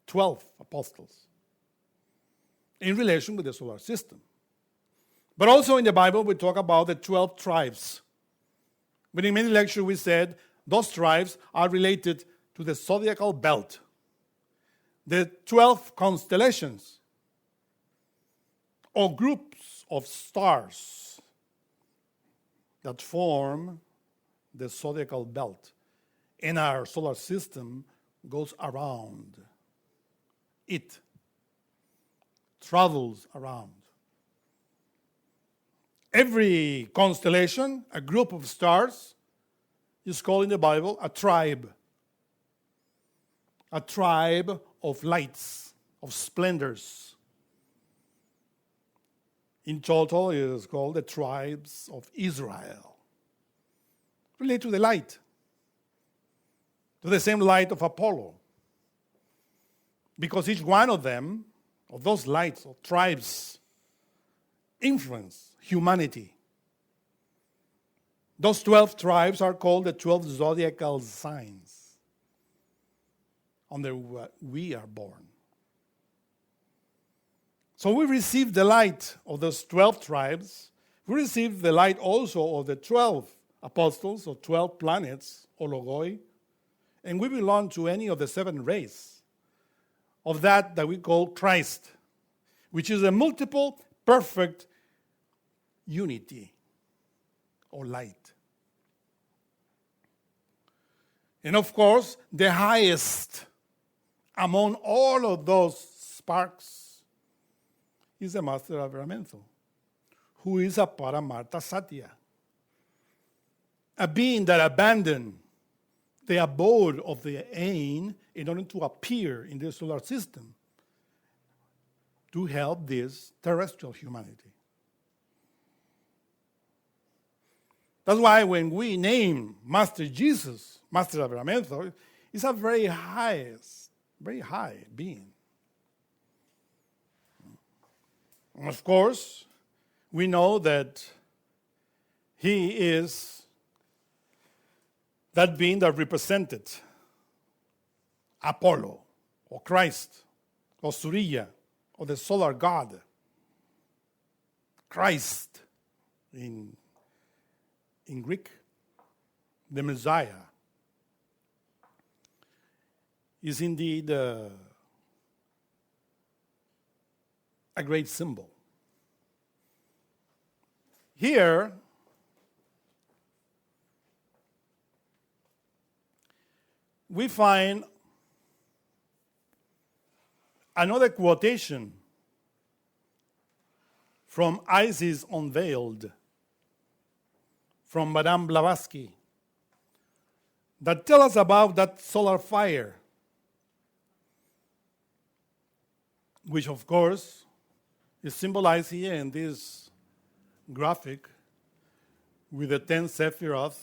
12 apostles in relation with the solar system. But also in the Bible, we talk about the 12 tribes. But in many lectures, we said those tribes are related to the zodiacal belt, the 12 constellations or groups of stars that form the zodiacal belt. And our solar system goes around it, travels around. Every constellation, a group of stars, is called in the Bible a tribe. A tribe of lights, of splendors. In total, it is called the tribes of Israel. Relate to the light, to the same light of Apollo. Because each one of them, of those lights or tribes, influence humanity. Those 12 tribes are called the 12 zodiacal signs under what we are born. So we receive the light of those 12 tribes. We receive the light also of the 12 apostles or 12 planets or logoi. and we belong to any of the 7 rays of that we call Christ, which is a multiple, perfect unity or light. And of course, the highest among all of those sparks is the Master Avramento, who is a Paramartha Satya, a being that abandoned the abode of the Ain in order to appear in the solar system to help this terrestrial humanity. That's why when we name Master Jesus, Master Avramento, it's a very high being. And of course, we know that he is that being that represented Apollo, or Christ, or Surya, or the solar god. Christ in Greek, the Messiah, is indeed a great symbol. Here, we find another quotation from Isis Unveiled, from Madame Blavatsky, that tell us about that solar fire, which of course is symbolized here in this graphic with the 10 Sephiroth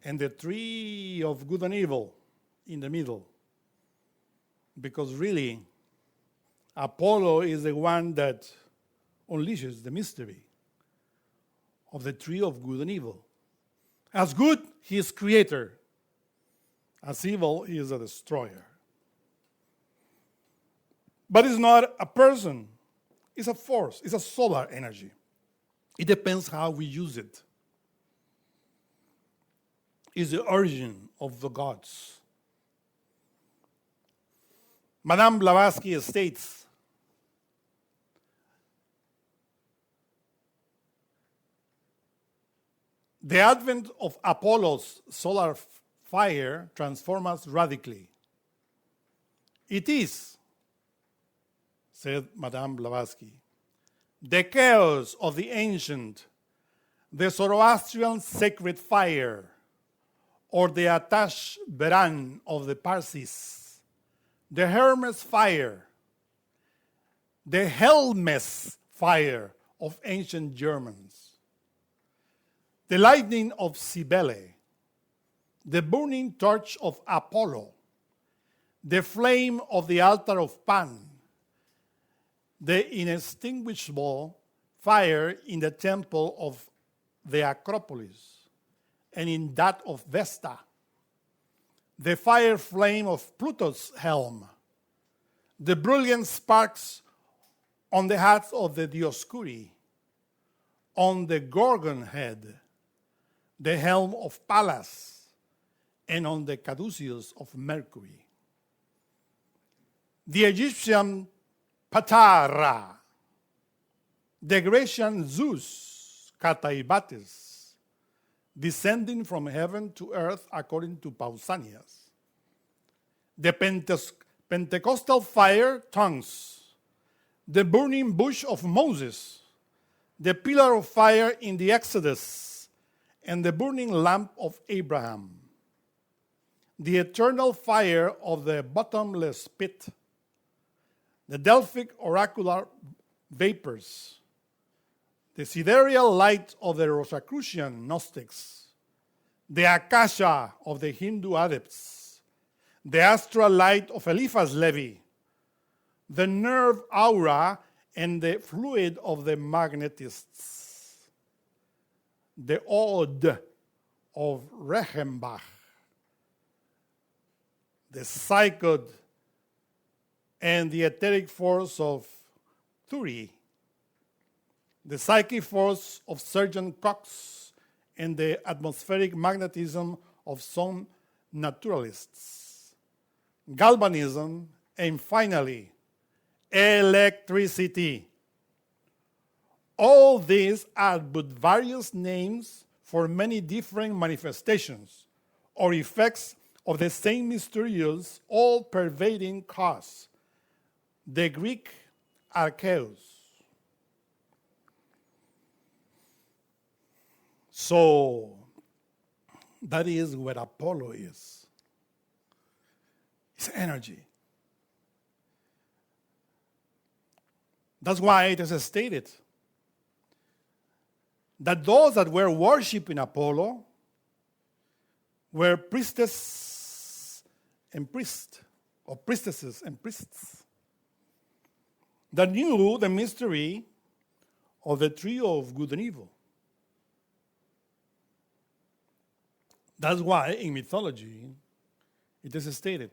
and the tree of good and evil in the middle. Because really, Apollo is the one that unleashes the mystery of the tree of good and evil. As good, he is creator. As evil, he is a destroyer. But it's not a person. It's a force. It's a solar energy. It depends how we use it. It's the origin of the gods. Madame Blavatsky states, the advent of Apollo's solar fire transforms us radically. It is, said Madame Blavatsky, the chaos of the ancient, the Zoroastrian sacred fire, or the Atash Beran of the Parsis, the Hermes fire, the Helmes fire of ancient Germans, the lightning of Cybele, the burning torch of Apollo, the flame of the altar of Pan, the inextinguishable fire in the temple of the Acropolis and in that of Vesta, the fire flame of Pluto's helm, the brilliant sparks on the hats of the Dioscuri, on the Gorgon head, the helm of Pallas, and on the caduceus of Mercury. The Egyptian Patara, the Grecian Zeus, Cataibates, descending from heaven to earth according to Pausanias. The Pentecostal fire tongues, the burning bush of Moses, the pillar of fire in the Exodus, and the burning lamp of Abraham, the eternal fire of the bottomless pit, the Delphic oracular vapors, the sidereal light of the Rosicrucian Gnostics, the Akasha of the Hindu adepts, the astral light of Eliphas Levi, the nerve aura and the fluid of the magnetists, the Ode of Reichenbach, the psychod and the etheric force of Thury, the psychic force of Sergeant Cox, and the atmospheric magnetism of some naturalists, galvanism, and finally, electricity. All these are but various names for many different manifestations or effects of the same mysterious, all-pervading cause, the Greek archeos. So, that is what Apollo is. It's energy. That's why it is stated that those that were worshiping Apollo were priestess and priest, or priestesses and priests, that knew the mystery of the trio of good and evil. That's why in mythology it is stated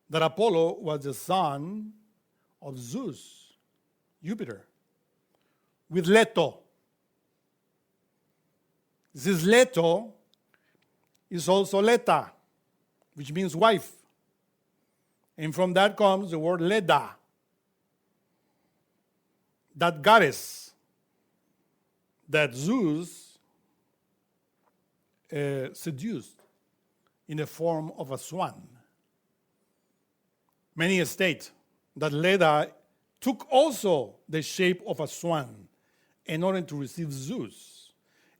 that Apollo was the son of Zeus, Jupiter, with Leto. This Leto is also Leta, which means wife. And from that comes the word Leda, that goddess that Zeus seduced in the form of a swan. Many state that Leda took also the shape of a swan in order to receive Zeus.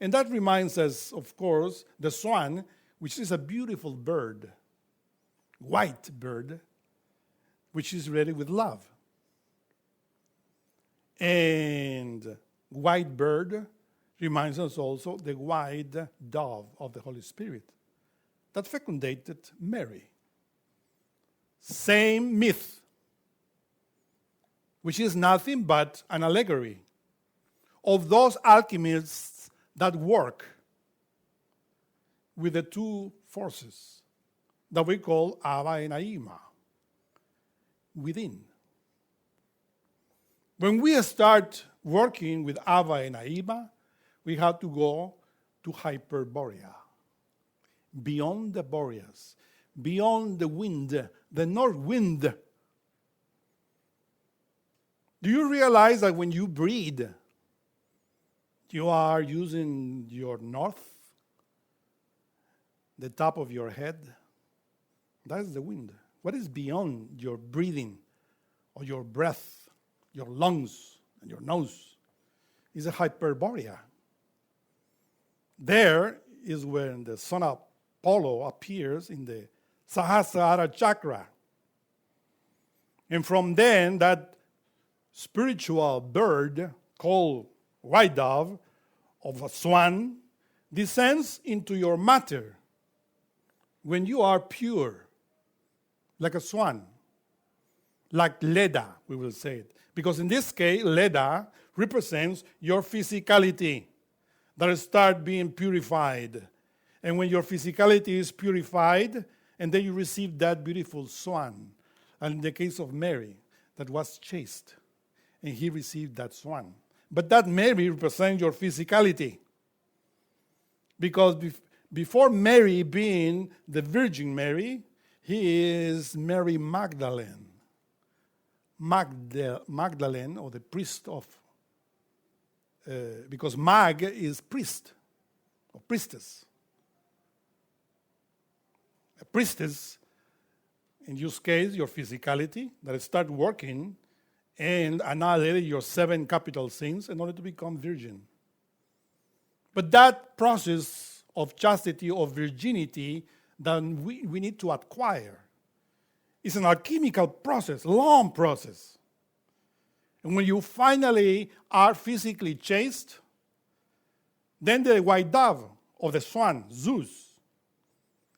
And that reminds us, of course, the swan, which is a beautiful bird, white bird, which is ready with love. And white bird reminds us also the white dove of the Holy Spirit that fecundated Mary. Same myth, which is nothing but an allegory of those alchemists that work with the two forces that we call Ava and Aima, within. When we start working with Ava and Aima, we have to go to Hyperborea, beyond the Boreas, beyond the wind, the north wind. Do you realize that when you breathe, you are using your north, the top of your head? That's the wind. What is beyond your breathing or your breath, your lungs and your nose, is a Hyperborea. There is when the sun of Apollo appears in the Sahasrara chakra. And from then, that spiritual bird called white dove of a swan descends into your matter when you are pure, like a swan, like Leda, we will say it. Because in this case, Leda represents your physicality that start being purified. And when your physicality is purified, and then you receive that beautiful swan. And in the case of Mary, that was chaste, and he received that swan. But that Mary represents your physicality. Because before Mary being the Virgin Mary, he is Mary Magdalene. Magdalene, or the priest of, because Mag is priest, or priestess. A priestess, in your case, your physicality, that start working and annihilate your 7 capital sins in order to become virgin. But that process of chastity, of virginity, that we need to acquire, is an alchemical process, long process. And when you finally are physically chaste, then the white dove of the swan, Zeus,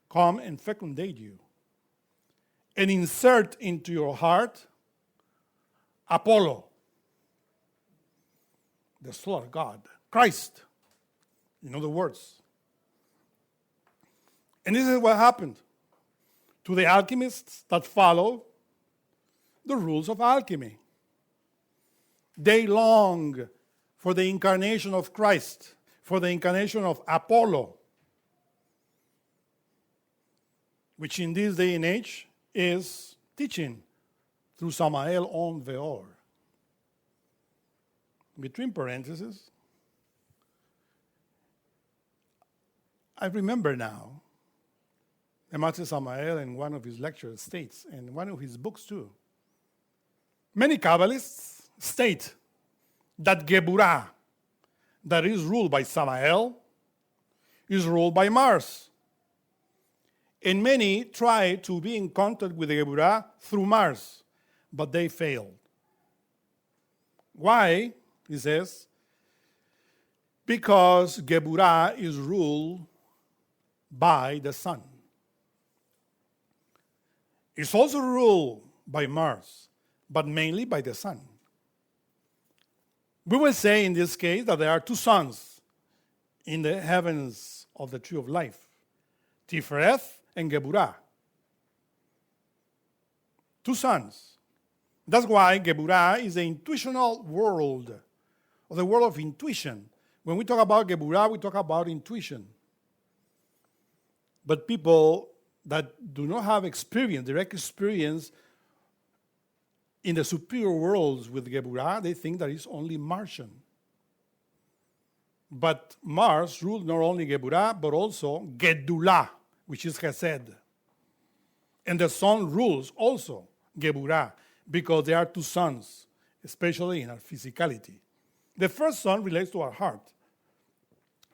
come and fecundate you and insert into your heart Apollo, the soul of God, Christ, in other words. And this is what happened to the alchemists that follow the rules of alchemy. They long for the incarnation of Christ, for the incarnation of Apollo. which in this day and age is teaching through Samael on Veor. Between parentheses, I remember now, the Master Samael in one of his lectures states, and one of his books too, many Kabbalists state that Geburah, that is ruled by Samael, is ruled by Mars. And many try to be in contact with the Geburah through Mars, but they failed. Why? He says, because Geburah is ruled by the sun. It's also ruled by Mars, but mainly by the sun. We will say in this case that there are two suns in the heavens of the tree of life, Tifereth and Geburah. Two suns. That's why Geburah is the intuitional world, or the world of intuition. When we talk about Geburah, we talk about intuition. But people that do not have experience, direct experience in the superior worlds with Geburah, they think that it's only Martian. But Mars ruled not only Geburah, but also Gedulah, which is Chesed. And the sun rules also Geburah, because there are two suns, especially in our physicality. The first sun relates to our heart,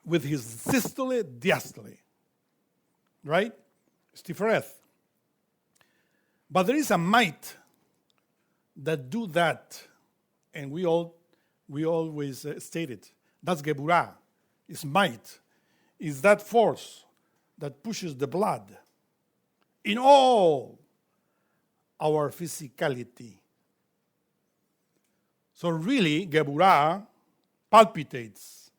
with his systole, diastole, right? Tifereth. But there is a might that do that, and we always state it. That's Geburah. It's might. It's that force that pushes the blood in all our physicality. So really, Geburah palpitates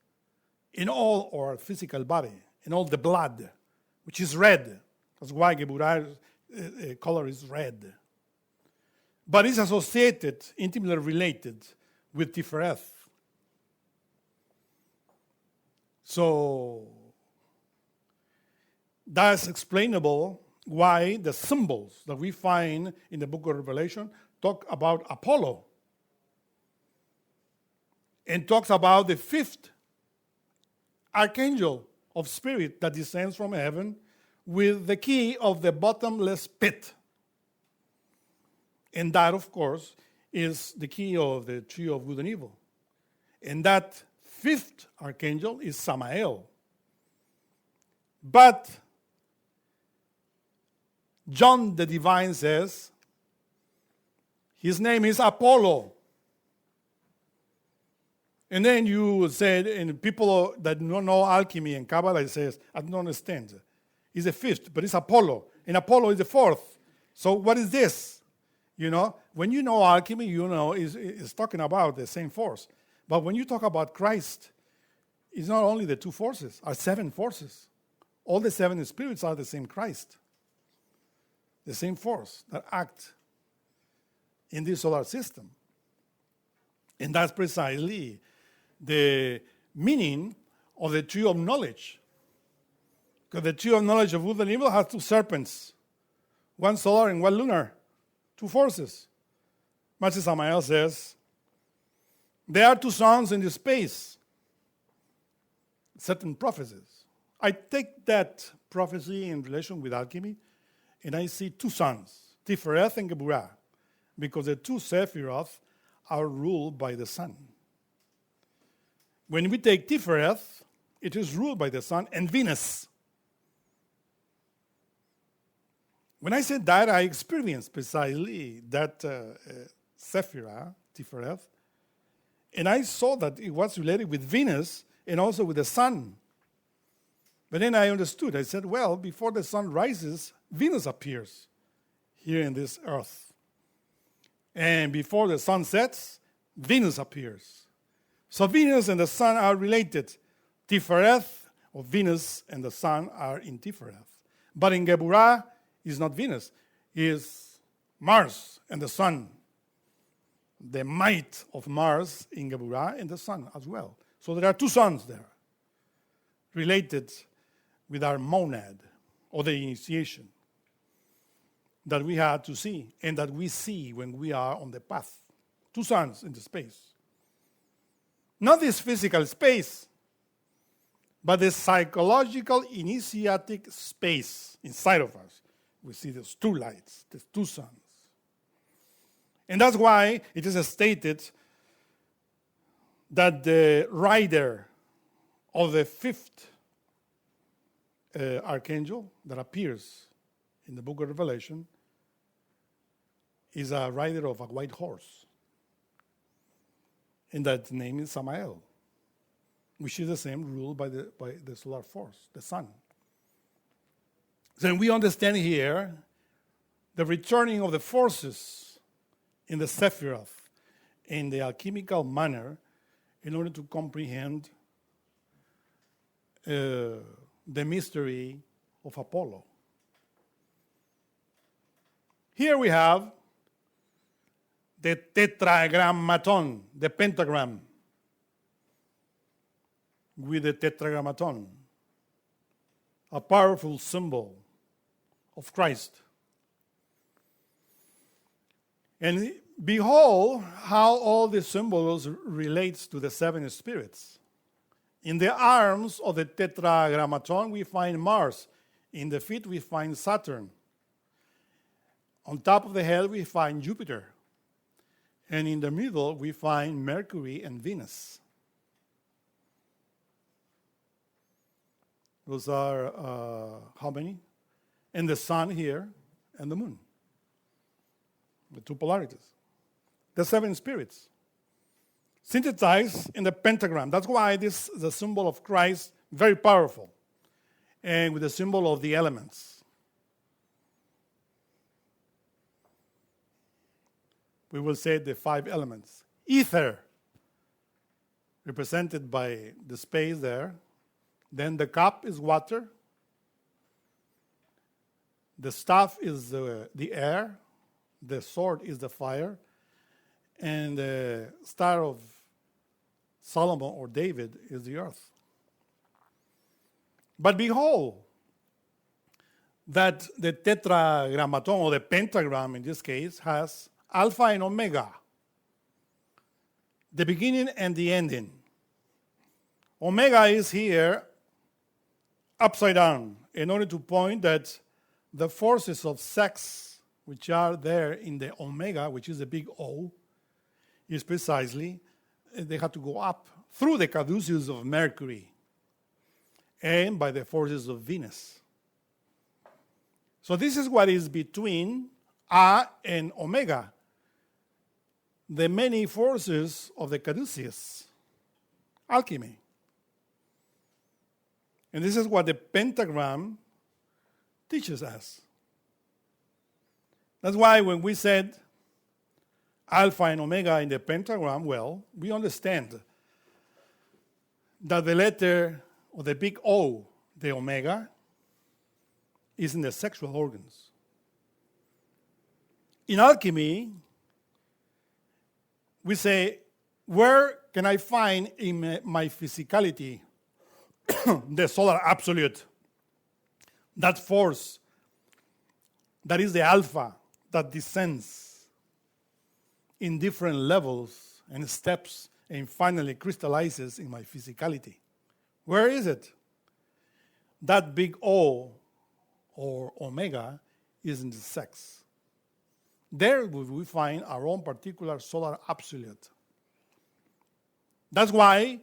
in all our physical body, in all the blood, which is red. That's why Geburah's color is red. But it's associated, intimately related with Tifereth. So that's explainable why the symbols that we find in the book of Revelation talk about Apollo and talks about the fifth archangel of spirit that descends from heaven with the key of the bottomless pit. And that, of course, is the key of the tree of good and evil. And that fifth archangel is Samael. But John the Divine says his name is Apollo. And then you said, and people that don't know alchemy and Kabbalah says, I don't understand. He's the fifth, but it's Apollo. And Apollo is the fourth. So what is this? You know, when you know alchemy, you know it's talking about the same force. But when you talk about Christ, it's not only the two forces, are seven forces. All the seven spirits are the same Christ. The same force that act in this solar system. And that's precisely the meaning of the tree of knowledge. Because the tree of knowledge of good and evil has two serpents, one solar and one lunar, two forces. Master Samael says, there are two suns in the space, certain prophecies. I take that prophecy in relation with alchemy, and I see two suns, Tifereth and Geburah, because the two Sephiroth are ruled by the sun. When we take Tifereth, it is ruled by the sun and Venus. When I said that, I experienced precisely that Sephirah, Tifereth, and I saw that it was related with Venus and also with the sun. But then I understood. I said, well, before the sun rises, Venus appears here in this earth. And before the sun sets, Venus appears. So Venus and the sun are related. Tifereth, or Venus and the sun, are in Tifereth. But in Geburah, it's not Venus. It's Mars and the sun. The might of Mars in Geburah and the sun as well. So there are two suns there, related with our monad, or the initiation. that we had to see and that we see when we are on the path. Two suns in the space. Not this physical space, but the psychological initiatic space inside of us. We see those two lights, these two suns. And that's why it is stated that the rider of the fifth archangel that appears in the book of Revelation is a rider of a white horse. And that name is Samael, which is the same ruled by the solar force, the sun. So we understand here the returning of the forces in the Sephiroth in the alchemical manner in order to comprehend the mystery of Apollo. Here we have the tetragrammaton, the pentagram, with the tetragrammaton, a powerful symbol of Christ. And behold how all the symbols relates to the seven spirits. In the arms of the tetragrammaton we find Mars. In the feet we find Saturn. On top of the head we find Jupiter. And in the middle we find Mercury and Venus. Those are how many? And the sun here and the moon. The two polarities. The seven spirits. Synthesized in the pentagram. That's why this is the symbol of Christ, very powerful. And with the symbol of the elements. We will say the five elements. Ether, represented by the space there. Then the cup is water. The staff is the air. The sword is the fire. And the star of Solomon or David is the earth. But behold, that the tetragrammaton, or the pentagram in this case, has Alpha and Omega, the beginning and the ending. Omega is here upside down in order to point that the forces of sex, which are there in the Omega, which is the big O, is precisely they have to go up through the caduceus of Mercury and by the forces of Venus. So this is what is between A and Omega, the many forces of the caduceus, alchemy. And this is what the pentagram teaches us. That's why when we said Alpha and Omega in the pentagram, well, we understand that the letter, or the big O, the Omega, is in the sexual organs. In alchemy, we say, where can I find in my physicality the solar absolute, that force that is the alpha that descends in different levels and steps and finally crystallizes in my physicality? Where is it? That big O or Omega is in the sex. There we find our own particular solar absolute. That's why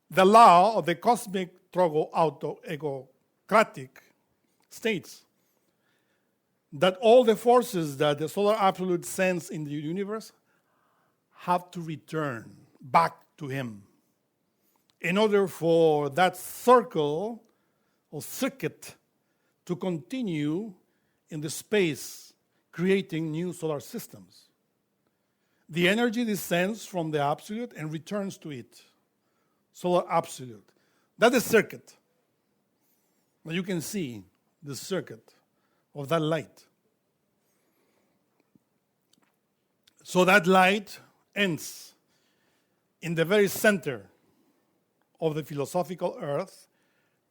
the law of the cosmic trogo-auto-egocratic states that all the forces that the solar absolute sends in the universe have to return back to him in order for that circle or circuit to continue in the space, creating new solar systems. The energy descends from the absolute and returns to it. Solar absolute. That's the circuit. Now you can see the circuit of that light. So that light ends in the very center of the philosophical earth,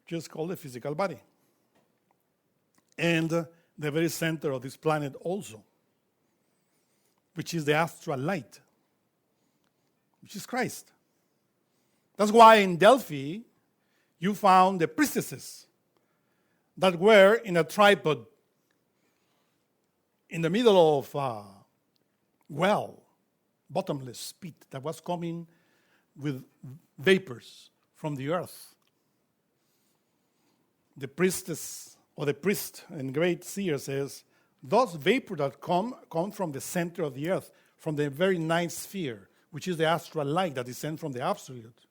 which is called the physical body. And the very center of this planet also, which is the astral light, which is Christ. That's why in Delphi, you found the priestesses that were in a tripod in the middle of a well, bottomless pit that was coming with vapors from the earth. The priestess or the priest and great seer says, those vapors that come from the center of the earth, from the very ninth sphere, which is the astral light that descends from the absolute.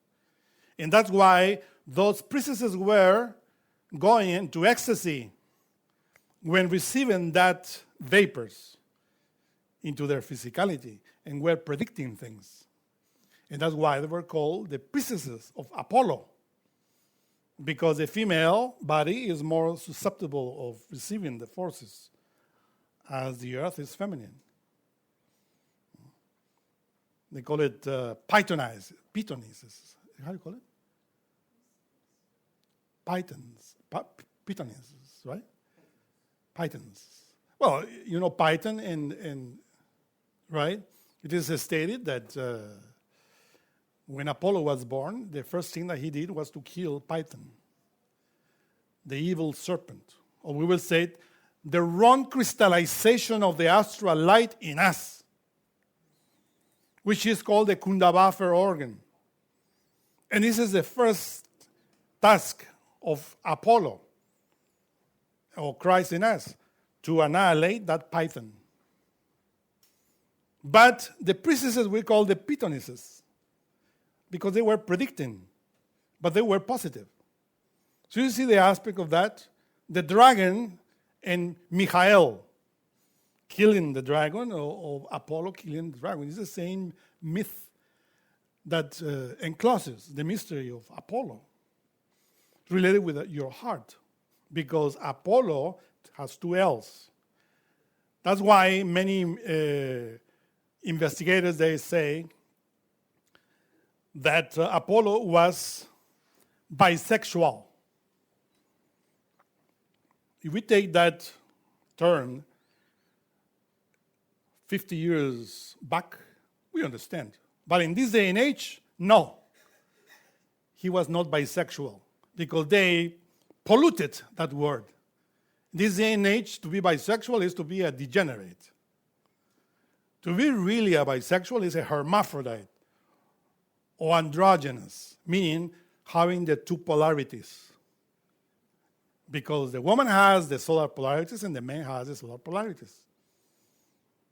And that's why those priestesses were going into ecstasy when receiving that vapors into their physicality and were predicting things. And that's why they were called the priestesses of Apollo, because the female body is more susceptible of receiving the forces as the earth is feminine. They call it pythonises. How do you call it? Pythonises, right? Pythons. Well, you know Python, and right? It is stated that when Apollo was born, the first thing that he did was to kill Python, the evil serpent. Or we will say it, the wrong crystallization of the astral light in us, which is called the Kundavafer organ. And this is the first task of Apollo, or Christ in us, to annihilate that python. But the priestesses we call the Pythonesses, because they were predicting, but they were positive. So you see the aspect of that? The dragon and Michael killing the dragon, or Apollo killing the dragon. It's the same myth that encloses the mystery of Apollo, related with your heart, because Apollo has two L's. That's why many investigators, they say that Apollo was bisexual. If we take that term 50 years back, we understand. But in this day and age, no. He was not bisexual, because they polluted that word. In this day and age, to be bisexual is to be a degenerate. To be really a bisexual is a hermaphrodite or androgynous, meaning having the two polarities. Because the woman has the solar polarities and the man has the solar polarities.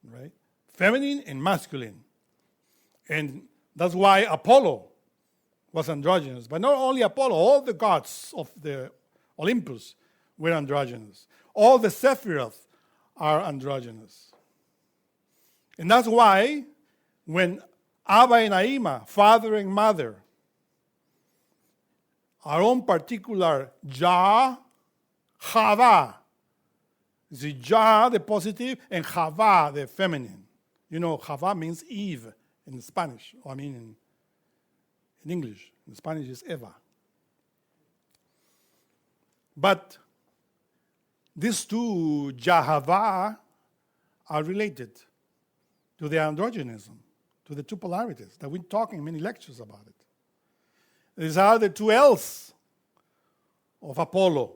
Right? Feminine and masculine. And that's why Apollo was androgynous. But not only Apollo, all the gods of the Olympus were androgynous. All the Sephiroth are androgynous. And that's why when Abba and Aima, father and mother, our own particular Jah, Chava, the Jah, the positive, and Chava, the feminine. You know, Chava means Eve in Spanish, or I mean in English. In Spanish is Eva. But these two Jahava are related to the androgynism, to the two polarities that we're talking in many lectures about it. These are the two L's of Apollo,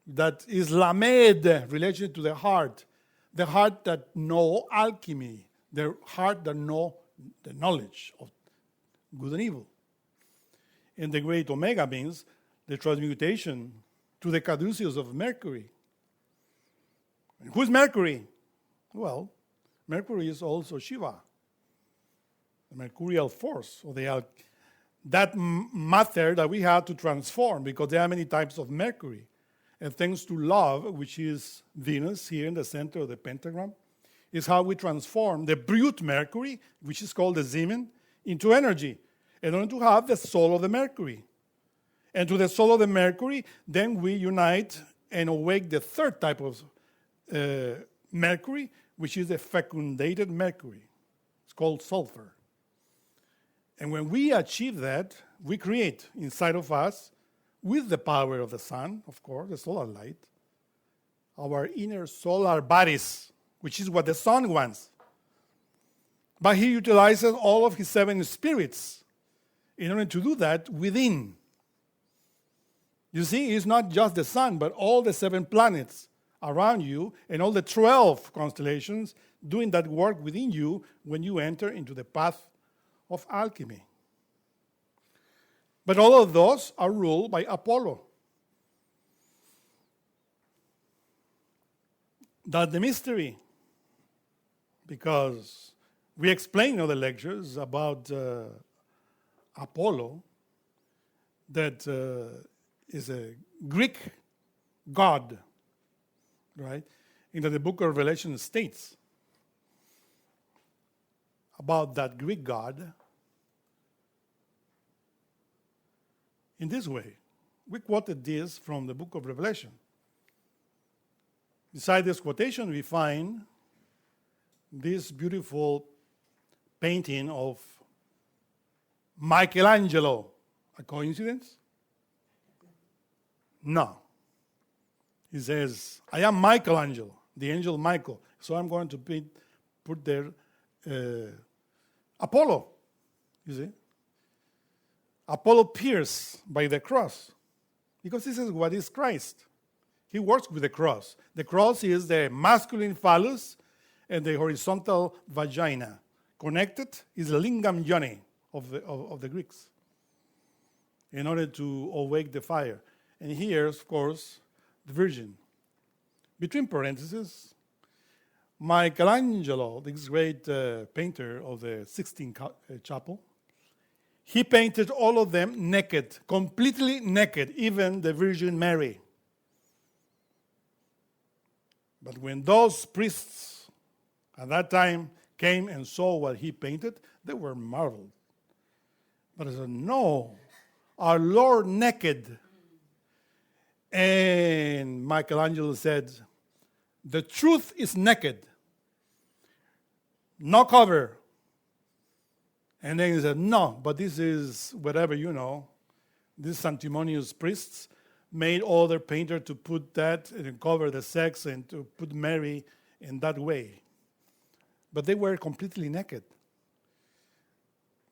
that is Lamed, related to the heart that know alchemy, the heart that know the knowledge of good and evil. And the great Omega means the transmutation to the caduceus of Mercury. And who's Mercury? Well, Mercury is also Shiva, the mercurial force, or that matter that we have to transform, because there are many types of Mercury. And thanks to love, which is Venus here in the center of the pentagram, is how we transform the brute Mercury, which is called the Zeman, into energy, in order to have the soul of the Mercury. And to the soul of the Mercury, then we unite and awake the third type of Mercury, which is the fecundated Mercury. It's called sulfur. And when we achieve that, we create inside of us, with the power of the sun, of course, the solar light, our inner solar bodies, which is what the sun wants. But he utilizes all of his 7 spirits in order to do that within. You see, it's not just the sun, but all the 7 planets around you and all the 12 constellations doing that work within you when you enter into the path of alchemy. But all of those are ruled by Apollo. That's the mystery, because we explain in other lectures about Apollo, that is a Greek god, right? In the book of Revelation states about that Greek god in this way. We quoted this from the book of Revelation. Beside this quotation, we find this beautiful painting of Michelangelo. A coincidence? No. He says, I am Michelangelo, the angel Michael. So I'm going to put there Apollo, you see. Apollo pierced by the cross, because this is what is Christ. He works with the cross. The cross is the masculine phallus and the horizontal vagina. Connected is the lingam yoni of the Greeks, in order to awake the fire. And here, of course, the Virgin. Between parentheses, Michelangelo, this great painter of the Sistine Chapel, he painted all of them naked, completely naked, even the Virgin Mary. But when those priests at that time came and saw what he painted, they were marveled. But I said, no, our Lord naked. And Michelangelo said, the truth is naked, no cover. And then he said, no, but this is whatever, you know. These sanctimonious priests made other painter to put that and cover the sex and to put Mary in that way. But they were completely naked.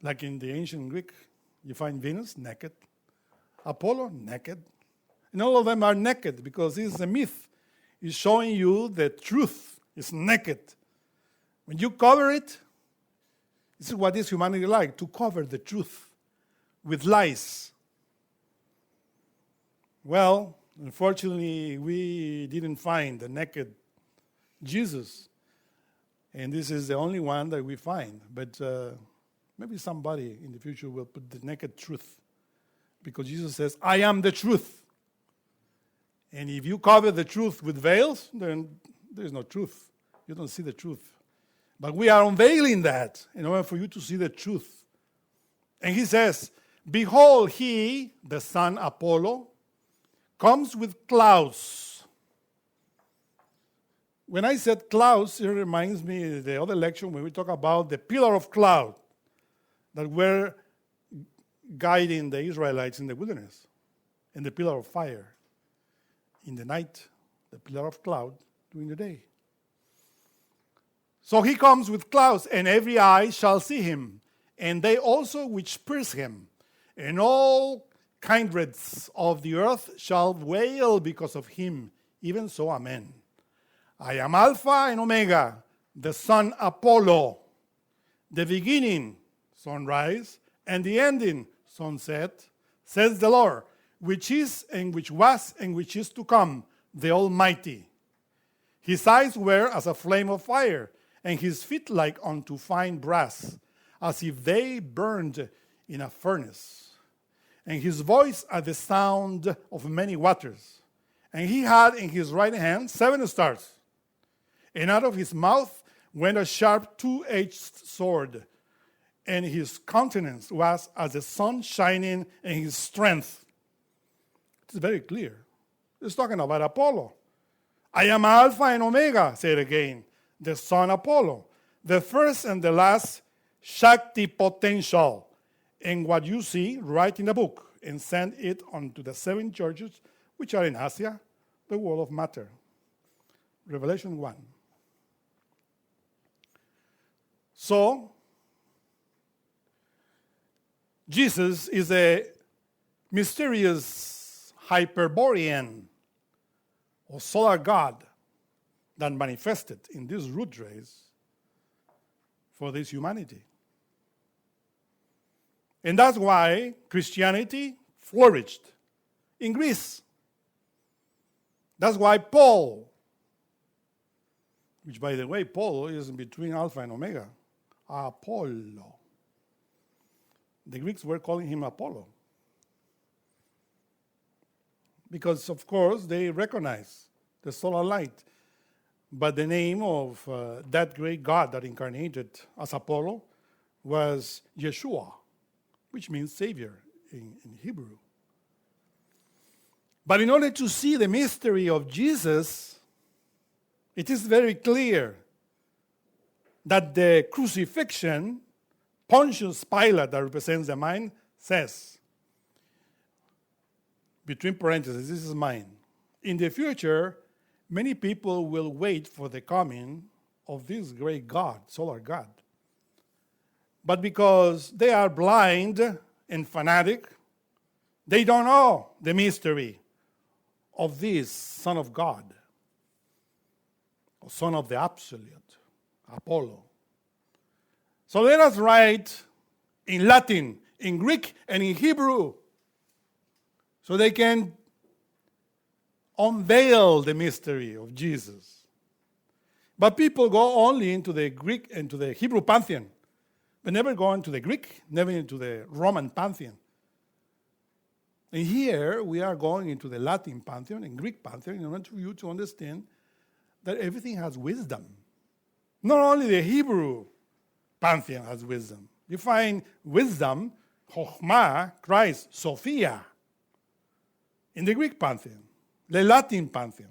Like in the ancient Greek, you find Venus naked, Apollo naked. And all of them are naked because this is a myth. It's showing you the truth is naked. When you cover it, this is what is humanity like, to cover the truth with lies. Well, unfortunately, we didn't find the naked Jesus. And this is the only one that we find. But maybe somebody in the future will put the naked truth. Because Jesus says, I am the truth. And if you cover the truth with veils, then there's no truth. You don't see the truth. But we are unveiling that in order for you to see the truth. And he says, behold, he, the son Apollo, comes with clouds. When I said clouds, it reminds me of the other lecture when we talk about the pillar of cloud that were guiding the Israelites in the wilderness, and the pillar of fire in the night, the pillar of cloud during the day. So he comes with clouds, and every eye shall see him, and they also which pierce him, and all kindreds of the earth shall wail because of him. Even so, amen. I am Alpha and Omega, the sun Apollo, the beginning, sunrise, and the ending, sunset, says the Lord, which is and which was and which is to come, the Almighty. His eyes were as a flame of fire, and his feet like unto fine brass, as if they burned in a furnace. And his voice as the sound of many waters. And he had in his right hand 7 stars. And out of his mouth went a sharp 2-edged sword. And his countenance was as the sun shining in his strength. It's very clear. It's talking about Apollo. I am Alpha and Omega, say it again, the son Apollo, the first and the last Shakti potential. And what you see, write in the book and send it unto the 7 churches which are in Asia, the world of matter. Revelation 1. So, Jesus is a mysterious Hyperborean or solar god that manifested in this root race for this humanity. And that's why Christianity flourished in Greece. That's why Paul, which by the way, Paul is in between Alpha and Omega, Apollo. The Greeks were calling him Apollo. Because, of course, they recognize the solar light. But the name of that great God that incarnated as Apollo was Yeshua, which means Savior in Hebrew. But in order to see the mystery of Jesus, it is very clear that the crucifixion, Pontius Pilate, that represents the mind, says, between parentheses, this is mine, in the future, many people will wait for the coming of this great God, solar God. But because they are blind and fanatic, they don't know the mystery of this Son of God, or Son of the Absolute, Apollo. So let us write in Latin, in Greek, and in Hebrew, so they can unveil the mystery of Jesus. But people go only into the Greek and to the Hebrew pantheon, but never go into the Greek, never into the Roman pantheon. And here we are going into the Latin pantheon and Greek pantheon in order for you to understand that everything has wisdom. Not only the Hebrew pantheon has wisdom. You find wisdom, Chokhmah, Christ, Sophia, in the Greek pantheon, the Latin pantheon,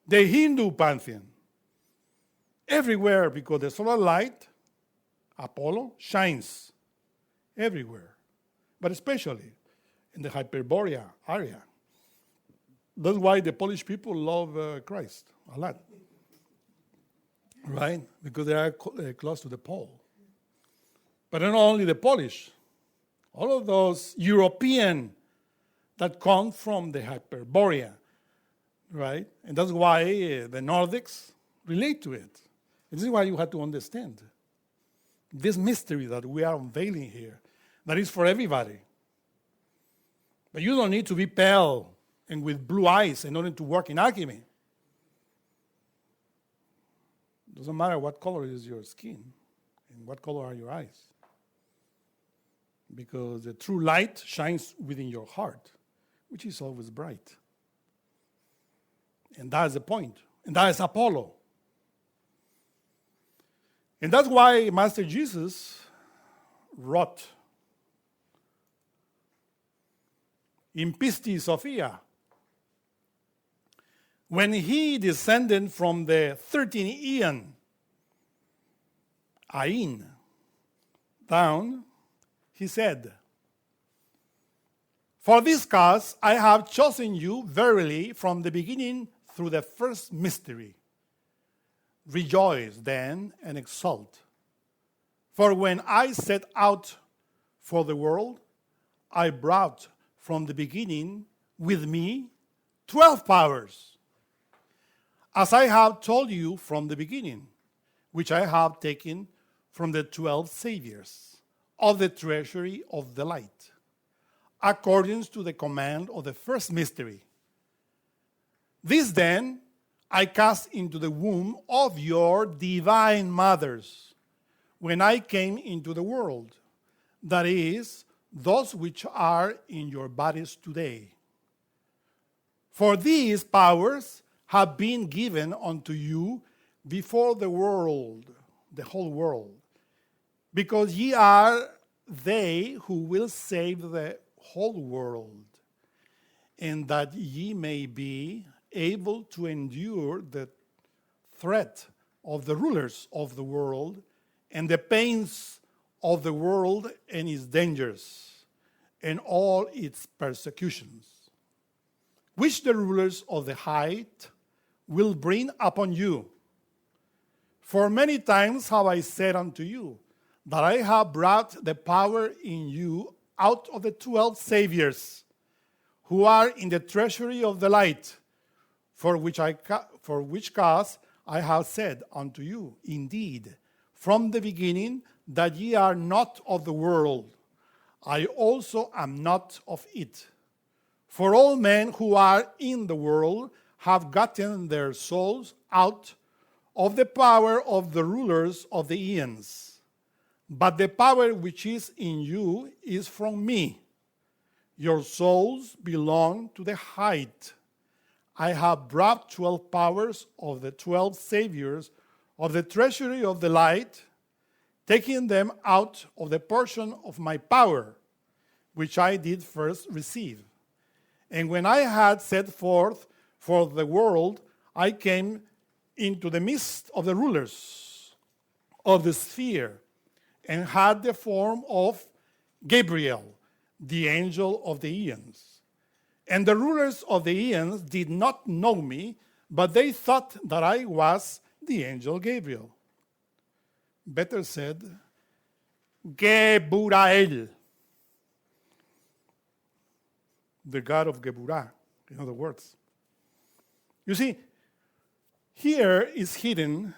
the Hindu pantheon. Everywhere, because the solar light, Apollo, shines everywhere, but especially in the Hyperborea area. That's why the Polish people love Christ a lot, right? Because they are close to the pole. But not only the Polish, all of those European that come from the Hyperborea, right? And that's why the Nordics relate to it. This is why you have to understand this mystery that we are unveiling here, that is for everybody. But you don't need to be pale and with blue eyes in order to work in alchemy. It doesn't matter what color is your skin and what color are your eyes. Because the true light shines within your heart, which is always bright. And that is the point. And that is Apollo. And that's why Master Jesus wrote in Pistis Sophia, when he descended from the 13th Aeon, down, he said, "For this cause I have chosen you verily from the beginning through the first mystery. Rejoice then and exult. For when I set out for the world, I brought from the beginning with me 12 powers, as I have told you from the beginning, which I have taken from the 12 saviors of the treasury of the light, according to the command of the first mystery. This then I cast into the womb of your divine mothers when I came into the world, that is, those which are in your bodies today. For these powers have been given unto you before the world, the whole world, because ye are they who will save the whole world, and that ye may be able to endure the threat of the rulers of the world and the pains of the world and its dangers and all its persecutions, which the rulers of the height will bring upon you. For many times have I said unto you, that I have brought the power in you out of the 12 saviors, who are in the treasury of the light, for which cause I have said unto you, indeed, from the beginning, that ye are not of the world. I also am not of it. For all men who are in the world have gotten their souls out of the power of the rulers of the eons. But the power which is in you is from me. Your souls belong to the height. I have brought 12 powers of the 12 saviors of the treasury of the light, taking them out of the portion of my power, which I did first receive. And when I had set forth for the world, I came into the midst of the rulers of the sphere, and had the form of Gabriel, the angel of the eons. And the rulers of the eons did not know me, but they thought that I was the angel Gabriel. Better said, Geburael, the God of Geburah, in other words. You see, here is hidden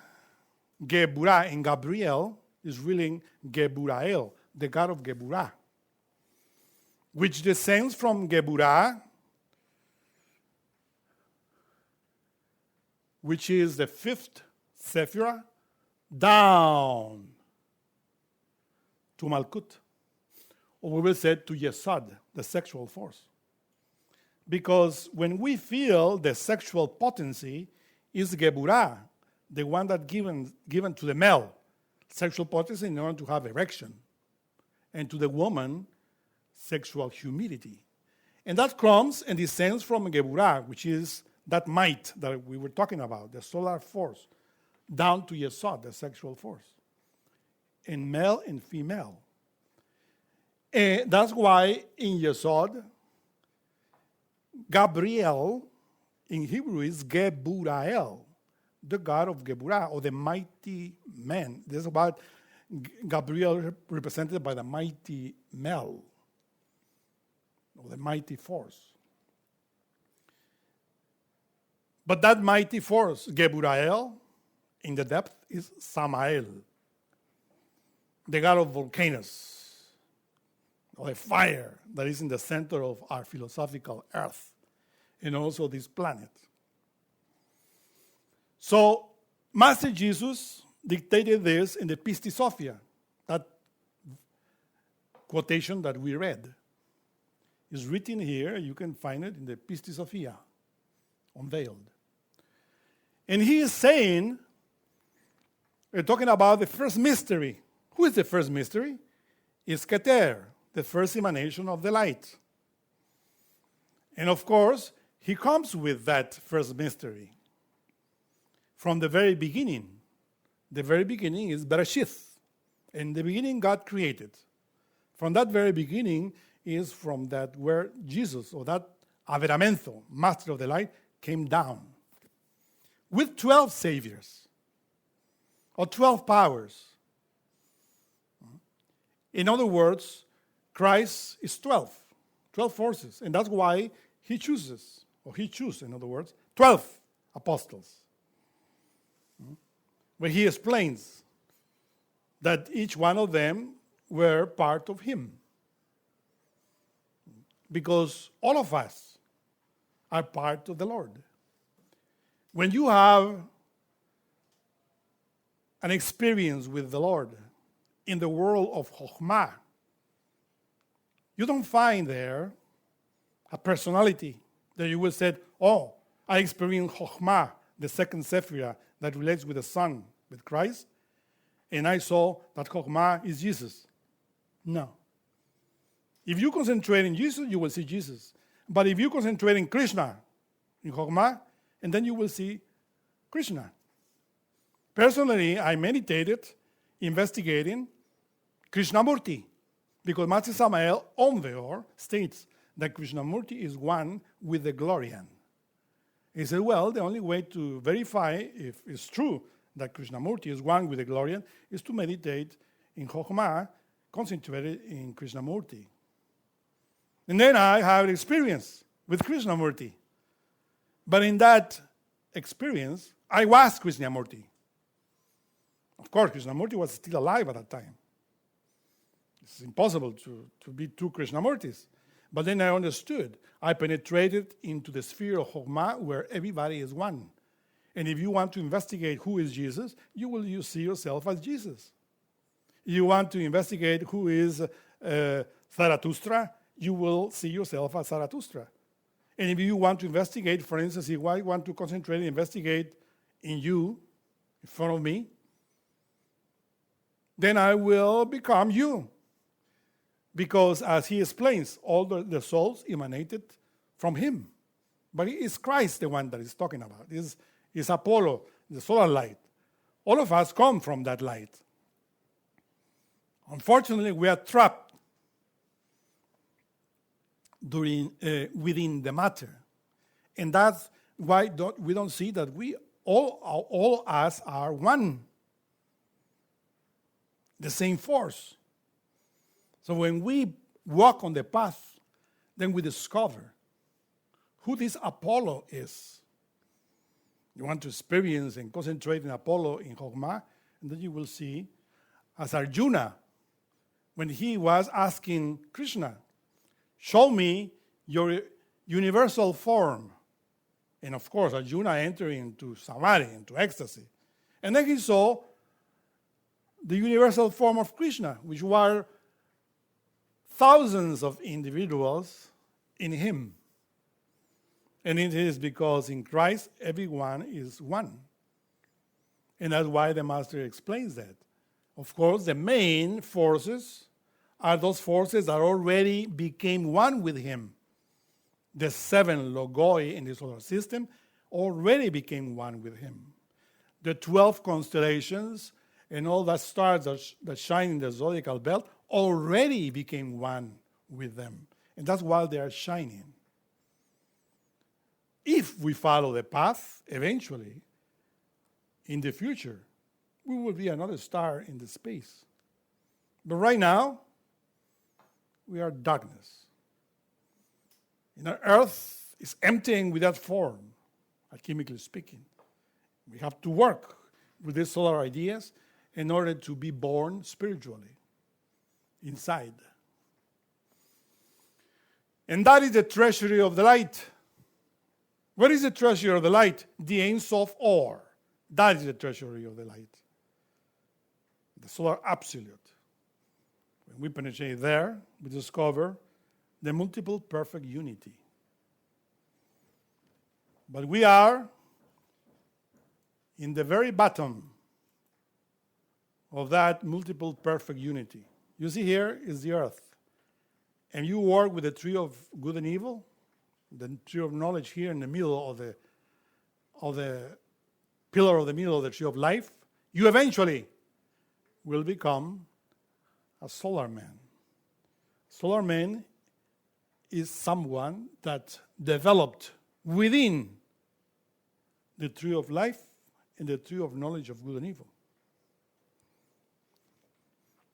Geburah, and Gabriel is really Geburael, the God of Geburah, which descends from Geburah, which is the fifth Sephirah, down to Malkut, or we will say to Yesod, the sexual force. Because when we feel the sexual potency, is Geburah, the one that given to the male, sexual potency in order to have erection, and to the woman, sexual humility. And that comes and descends from Geburah, which is that might that we were talking about, the solar force, down to Yesod, the sexual force, in male and female. And that's why in Yesod, Gabriel in Hebrew is Geburael, the God of Geburah, or the mighty man. This is about Gabriel represented by the mighty male, or the mighty force. But that mighty force, Geburael, in the depth is Samael, the God of volcanoes, or the fire that is in the center of our philosophical earth, and also this planet. So, Master Jesus dictated this in the Pistis Sophia, that quotation that we read. Is written here, you can find it in the Pistis Sophia, unveiled. And he is saying, we're talking about the first mystery. Who is the first mystery? It's Keter, the first emanation of the light. And of course, he comes with that first mystery. From the very beginning. The very beginning is Bereshith. In the beginning, God created. From that very beginning is from that where Jesus, or that Averamento, Master of the Light, came down. With 12 saviors. Or 12 powers. In other words, Christ is 12. 12 forces. And that's why he chooses, or he chose, in other words, 12 apostles. Where he explains that each one of them were part of him. Because all of us are part of the Lord. When you have an experience with the Lord in the world of Chokhmah, you don't find there a personality that you will say, oh, I experienced Chokhmah, the second Sephirah that relates with the Son, with Christ, and I saw that Chokhmah is Jesus. No. If you concentrate in Jesus, you will see Jesus. But if you concentrate in Krishna, in Chokhmah, and then you will see Krishna. Personally, I meditated investigating Krishnamurti, because Master Samael on Veor states that Krishnamurti is one with the Glorian. He said, well, the only way to verify if it's true that Krishnamurti is one with the Glorian is to meditate in Chokhmah, concentrated in Krishnamurti. And then I had experience with Krishnamurti. But in that experience, I was Krishnamurti. Of course, Krishnamurti was still alive at that time. It's impossible to be two Krishnamurtis. But then I understood. I penetrated into the sphere of Chokhmah where everybody is one. And if you want to investigate who is Jesus, you see yourself as Jesus. You want to investigate who is Zarathustra, you will see yourself as Zarathustra. And if you want to investigate, for instance, if I want to concentrate and investigate in you, in front of me, then I will become you. Because as he explains, all the souls emanated from him. But it is Christ the one that he's talking about. It's Apollo, the solar light. All of us come from that light. Unfortunately, we are trapped within the matter. And that's why we don't see that we all us are one. The same force. So when we walk on the path, then we discover who this Apollo is. You want to experience and concentrate in Apollo in Chokhmah, and then you will see as Arjuna, when he was asking Krishna, show me your universal form. And of course, Arjuna entered into samadhi, into ecstasy. And then he saw the universal form of Krishna, which were thousands of individuals in him. And it is because in Christ, everyone is one. And that's why the Master explains that. Of course, the main forces are those forces that already became one with him. The 7 logoi in the solar system already became one with him. The 12 constellations and all that stars that shine in the zodiacal belt already became one with them. And that's why they are shining. If we follow the path, eventually, in the future, we will be another star in the space. But right now, we are darkness. And our earth is emptying without form, alchemically speaking. We have to work with these solar ideas in order to be born spiritually, inside. And that is the treasury of the light. What is the treasury of the light? The Ein Sof Or. That is the treasury of the light. The solar absolute. When we penetrate there, we discover the multiple perfect unity. But we are in the very bottom of that multiple perfect unity. You see here is the earth. And you work with the tree of good and evil, the tree of knowledge here in the middle of the pillar of the middle of the tree of life, you eventually will become a solar man. Solar man is someone that developed within the tree of life and the tree of knowledge of good and evil,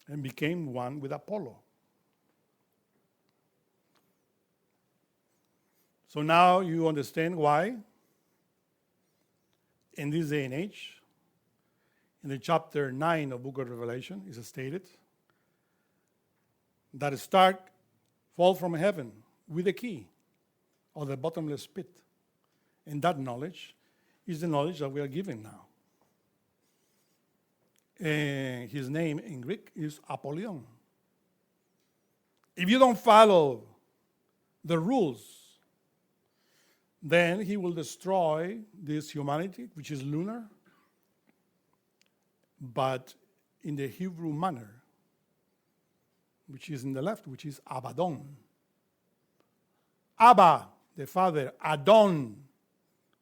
and became one with Apollo. So now you understand why, in this day and age, in the chapter 9 of Book of Revelation, is stated that a star fall from heaven with a key of the bottomless pit. And that knowledge is the knowledge that we are given now. And his name in Greek is Apollyon. If you don't follow the rules, then he will destroy this humanity, which is lunar, but in the Hebrew manner, which is in the left, which is Abaddon. Abba, the father, Adon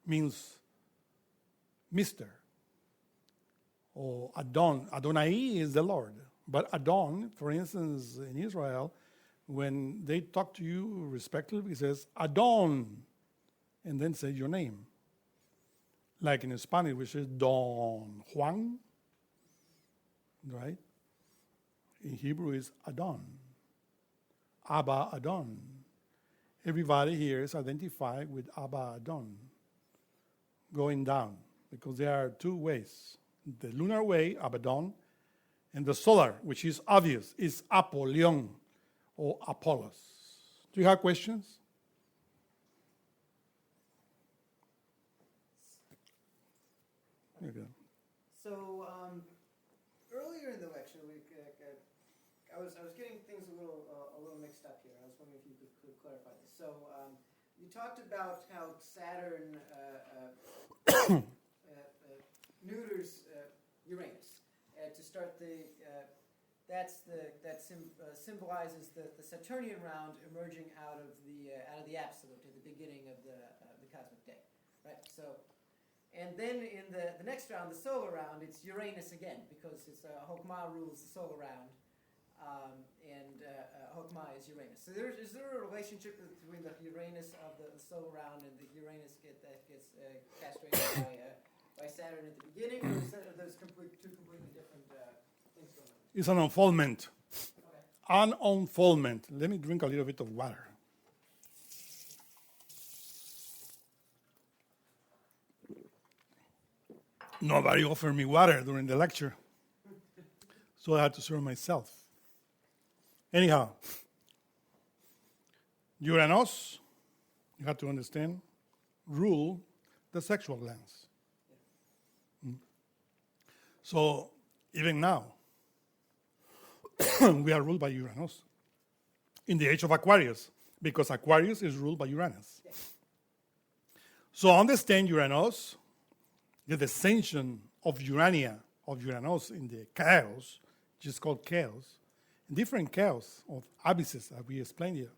means Mr. Or Adon. Adonai is the Lord. But Adon, for instance, in Israel, when they talk to you respectively, it says Adon, and then say your name. Like in Spanish, which is Don Juan, right? In Hebrew is Adon, Abba Adon. Everybody here is identified with Abba Adon, going down, because there are two ways. The lunar way, Abaddon, and the solar, which is obvious, is Apollyon or Apollos. Do you have questions? Okay. So earlier in the lecture, I was getting things a little mixed up here. I was wondering if you could clarify this. So you talked about how Saturn neuters Uranus to start the. That symbolizes the Saturnian round emerging out of the absolute at the beginning of the cosmic day, right? So. And then in the next round, the solar round, it's Uranus again, because it's Chokmah rules the solar round, and Chokmah is Uranus. So is there a relationship between the Uranus of the solar round and the Uranus that gets castrated by Saturn at the beginning, or are those two completely different things going on? It's an unfoldment. Okay. An unfoldment. Let me drink a little bit of water. Nobody offered me water during the lecture, so I had to serve myself. Anyhow, Uranus, you have to understand, rule the sexual glands. So even now, we are ruled by Uranus in the age of Aquarius, because Aquarius is ruled by Uranus. So understand Uranus, the descension of Urania, of Uranus in the chaos, which is called chaos, different chaos of abysses that we explained here,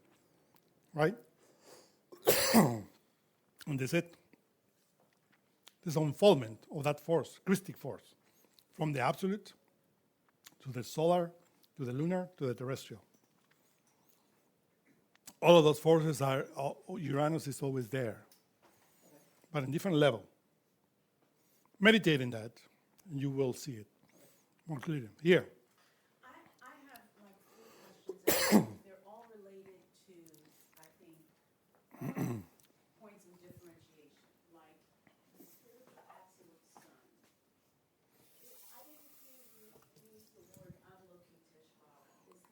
right? And that's it. This unfoldment of that force, Christic force, from the absolute to the solar, to the lunar, to the terrestrial. All of those forces are, Uranus is always there, but in different level. Meditate in that, and you will see it more clearly. Here. I have like 3 questions. They're all related to, I think, points of differentiation, like the spiritual absolute sun. I didn't hear you use the word Avalokiteshvara. Is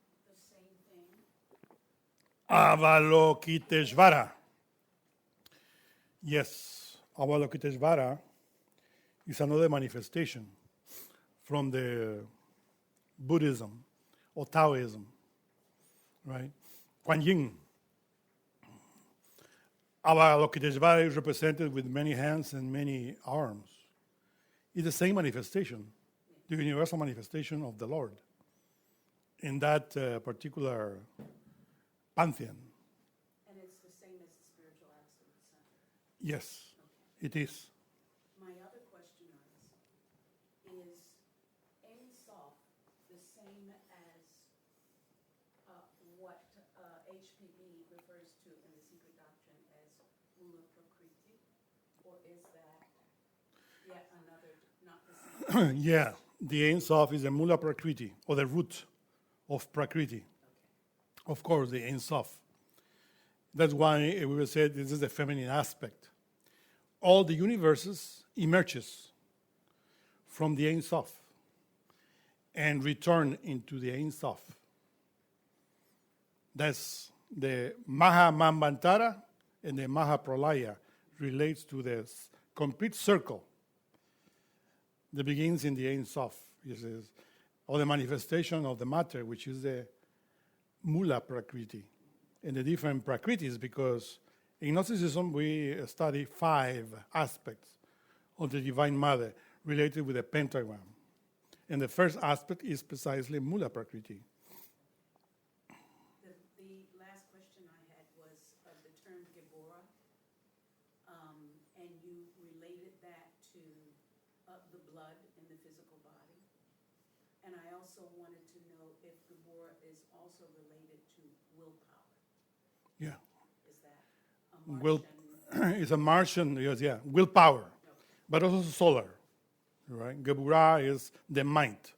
that the same thing? Avalokiteshvara. Yes. Avalokiteshvara is another manifestation from the Buddhism or Taoism, right? Kuan Yin. Avalokiteshvara is represented with many hands and many arms. It's the same manifestation, the universal manifestation of the Lord in that particular pantheon. And it's the same as the spiritual absolute sun. Yes. It is. My other question is Ein Sof the same as what HPB refers to in the secret doctrine as Mula Prakriti, or is that yet another, not the same? Yeah, the Ein Sof is the Mula Prakriti, or the root of Prakriti. Okay. Of course, the Ein Sof. That's why we will say this is the feminine aspect. All the universes emerges from the Ein Sof and return into the Ein Sof. That's the Maha Manvantara and the Maha Pralaya relates to this complete circle that begins in the Ein Sof, or the manifestation of the matter, which is the Mula Prakriti, and the different Prakritis, because in Gnosticism, we study 5 aspects of the Divine Mother related with the pentagram. And the first aspect is precisely Mula Prakriti. The last question I had was the term Gibora, and you related that to the blood in the physical body. And I also wanted to know if Gibora is also related to willpower. Yeah. Is that a Will, Martian is a Martian, yes, yeah, willpower, but also solar, right? Geburah is the might.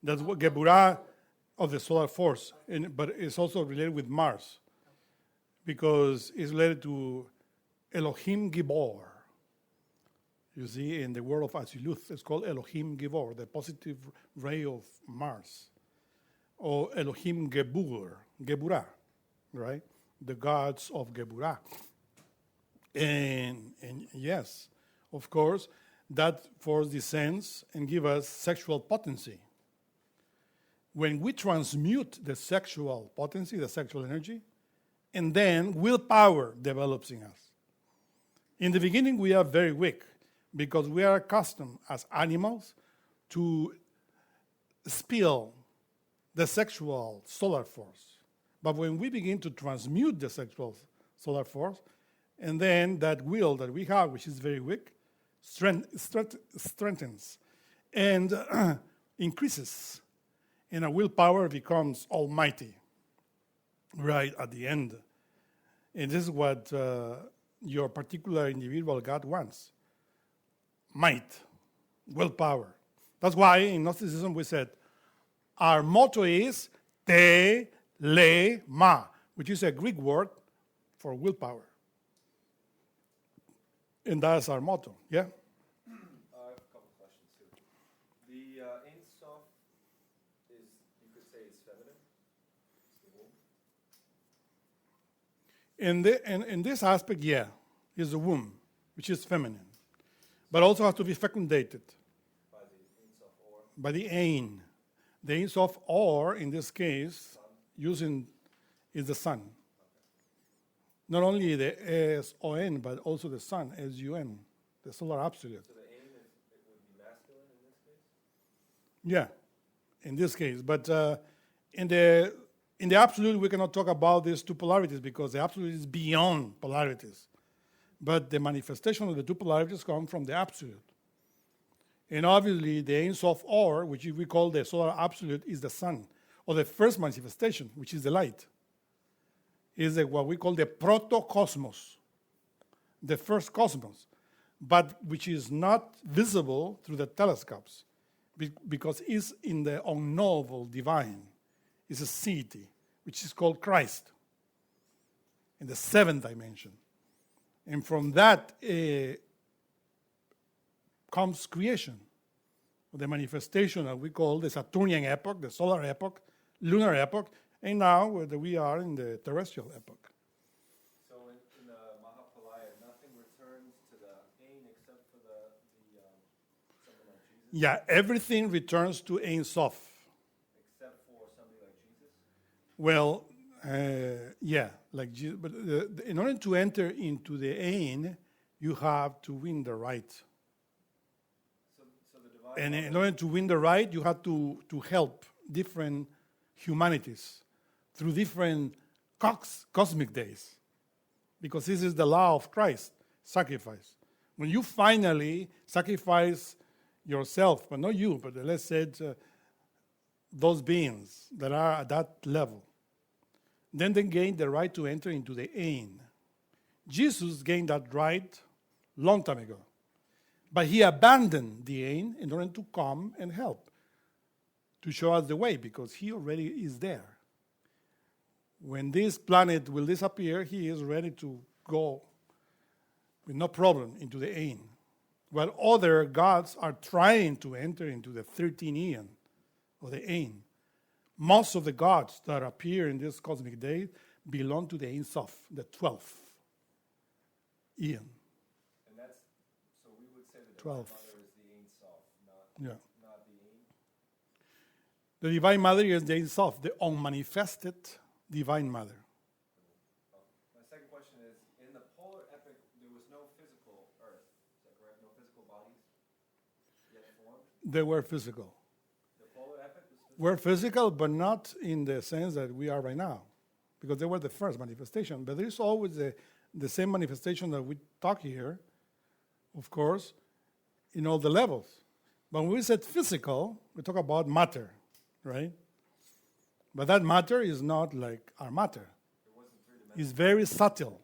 That's what Geburah of the solar force, but it's also related with Mars because it's related to Elohim Gibor. You see, in the world of Aziluth, it's called Elohim Gibor, the positive ray of Mars, or Elohim Geburah, right? The gods of Geburah. And yes, of course, that force descends and gives us sexual potency. When we transmute the sexual potency, the sexual energy, and then willpower develops in us. In the beginning, we are very weak because we are accustomed as animals to spill the sexual solar force. But when we begin to transmute the sexual solar force, and then that will that we have, which is very weak, strengthens and increases, and our willpower becomes almighty right at the end. And this is what your particular individual God wants. Might, willpower. That's why in Gnosticism we said, our motto is telema, which is a Greek word for willpower. And that's our motto, yeah? I have a couple questions too. The Ein Sof is, you could say, it's feminine. It's the womb. In this aspect, yeah, is the womb, which is feminine, but also has to be fecundated By the Ein Sof or by the Ein. The Ein Sof, or in this case, using is the sun. Not only the S-O-N, but also the sun, S-U-N, the solar absolute. so the Ein is, it would be masculine in this case? Yeah, in this case. But in the absolute, we cannot talk about these two polarities because the absolute is beyond polarities. But the manifestation of the two polarities come from the absolute. And obviously, the Ein Sof Or, which we call the solar absolute, is the sun, or the first manifestation, which is the light. Is what we call the protocosmos, the first cosmos, but which is not visible through the telescopes because it's in the unknowable divine. It's a city, which is called Christ, in the seventh dimension. And from that comes creation, the manifestation that we call the Saturnian epoch, the solar epoch, lunar epoch, and now we are in the terrestrial epoch. So in the Mahapalaya, nothing returns to the Ein except for something like Jesus? Yeah, everything returns to Ein Sof. Except for somebody like Jesus? Well, yeah, like Jesus, but in order to enter into the Ein, you have to win the right. So the divine And in mother- order to win the right, you have to help different humanities through different cosmic days. Because this is the law of Christ, sacrifice. When you finally sacrifice yourself, but not you, but let's say those beings that are at that level, then they gain the right to enter into the Ein. Jesus gained that right long time ago. But he abandoned the Ein in order to come and help, to show us the way, because he already is there. When this planet will disappear, he is ready to go with no problem into the Ein. While other gods are trying to enter into the 13 Aeon, or the Ein. Most of the gods that appear in this cosmic day belong to the Ein Sof, the 12th Aeon. And that's, so we would say the divine 12. mother is the Ein Sof, Yeah. not the Ein. The Divine Mother is the Ein Sof, the unmanifested Divine Mother. My second question is, in the polar epoch, there was no physical Earth. Is that correct? No physical bodies yet formed? They were physical. The polar epoch was physical? We're physical, but not in the sense that we are right now, because they were the first manifestation. But there is always the same manifestation that we talk here, of course, in all the levels. But when we said physical, we talk about matter, right? But that matter is not like our matter. It wasn't three-dimensional. It's very subtle.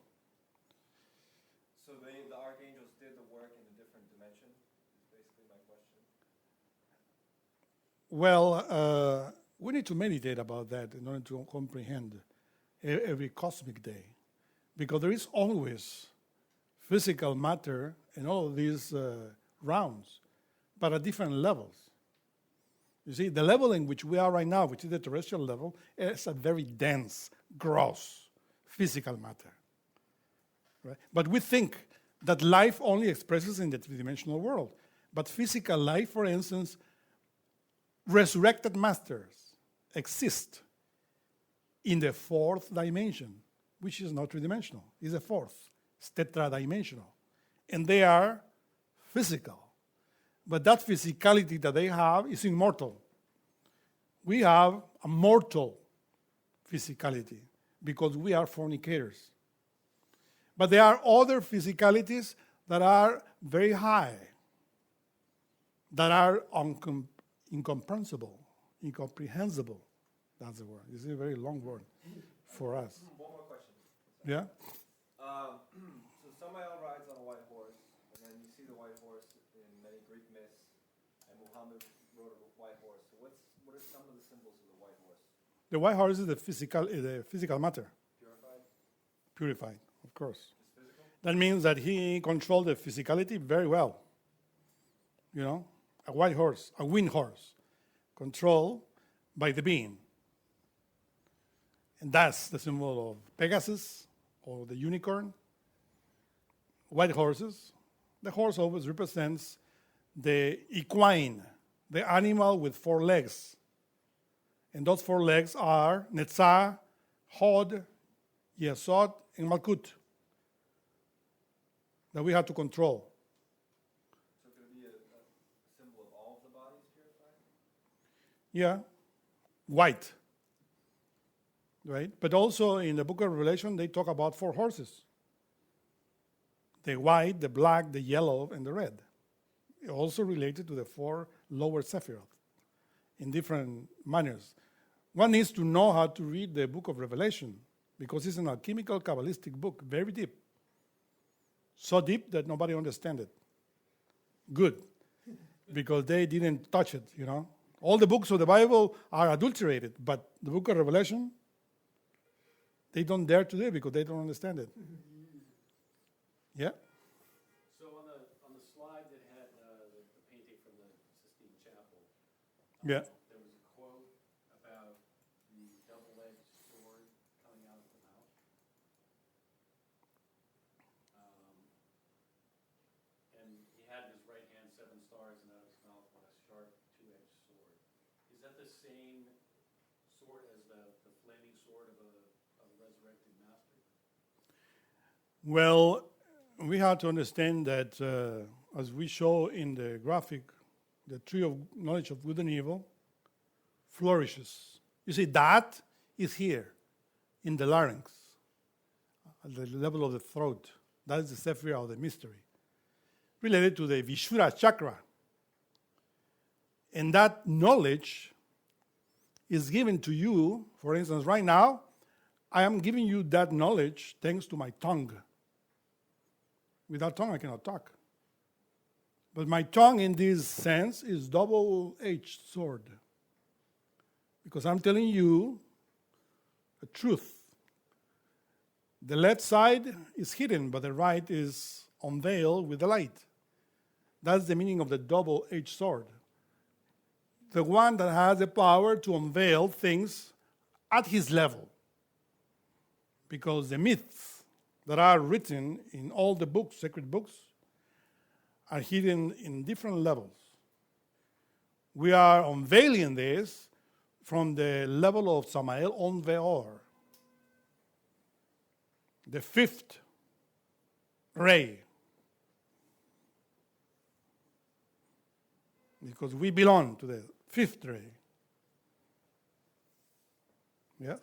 Well, we need to meditate about that in order to comprehend every cosmic day. Because there is always physical matter in all of these rounds, but at different levels. You see, the level in which we are right now, which is the terrestrial level, is a very dense, gross, physical matter. Right? But we think that life only expresses in the three-dimensional world. But physical life, for instance, resurrected masters exist in the fourth dimension, which is not three-dimensional. It's a fourth. It's tetradimensional. And they are physical. But that physicality that they have is immortal. We have a mortal physicality because we are fornicators. But there are other physicalities that are very high, that are incomprehensible. That's the word. This is a very long word for us. One more question. Yeah? So Samael rides on a white horse, and then you see the white horse in many Greek myths, and Muhammad rode a white horse. So what are some of the symbols of the white horse? The white horse is the physical matter. Purified? Purified, of course. It's physical? That means that he controlled the physicality very well. You know, a white horse, a wind horse, controlled by the being. And that's the symbol of Pegasus or the unicorn. White horses. The horse always represents the equine, the animal with 4 legs. And those 4 legs are Netzah, Hod, Yesod, and Malkut that we have to control. So could it be a symbol of all of the bodies purified? Yeah, white. Right? But also in the book of Revelation, they talk about 4 horses. The white, the black, the yellow, and the red. Also related to the 4 lower Sephiroth in different manners. One needs to know how to read the book of Revelation because it's an alchemical, Kabbalistic book, very deep. So deep that nobody understands it. Good, because they didn't touch it, you know. All the books of the Bible are adulterated, but the book of Revelation, they don't dare to do it because they don't understand it. Yeah? So on the slide that had the painting from the Sistine Chapel, Yeah. there was a quote about the double-edged sword coming out of the mouth. And he had in his right hand 7 stars, and out of his mouth went a sharp 2-edged sword. Is that the same sword as the flaming sword of a resurrected master? Well, we have to understand that, as we show in the graphic, the tree of knowledge of good and evil flourishes. You see, that is here in the larynx, at the level of the throat. That is the Sephirah of the mystery, related to the Vishura chakra. And that knowledge is given to you. For instance, right now, I am giving you that knowledge thanks to my tongue. Without tongue, I cannot talk. But my tongue, in this sense, is double-edged sword. Because I'm telling you a truth. The left side is hidden, but the right is unveiled with the light. That's the meaning of the double-edged sword. The one that has the power to unveil things at his level. Because the myths that are written in all the books, sacred books, are hidden in different levels. We are unveiling this from the level of Samael on Veor, the 5th ray. Because we belong to the 5th ray. Yes?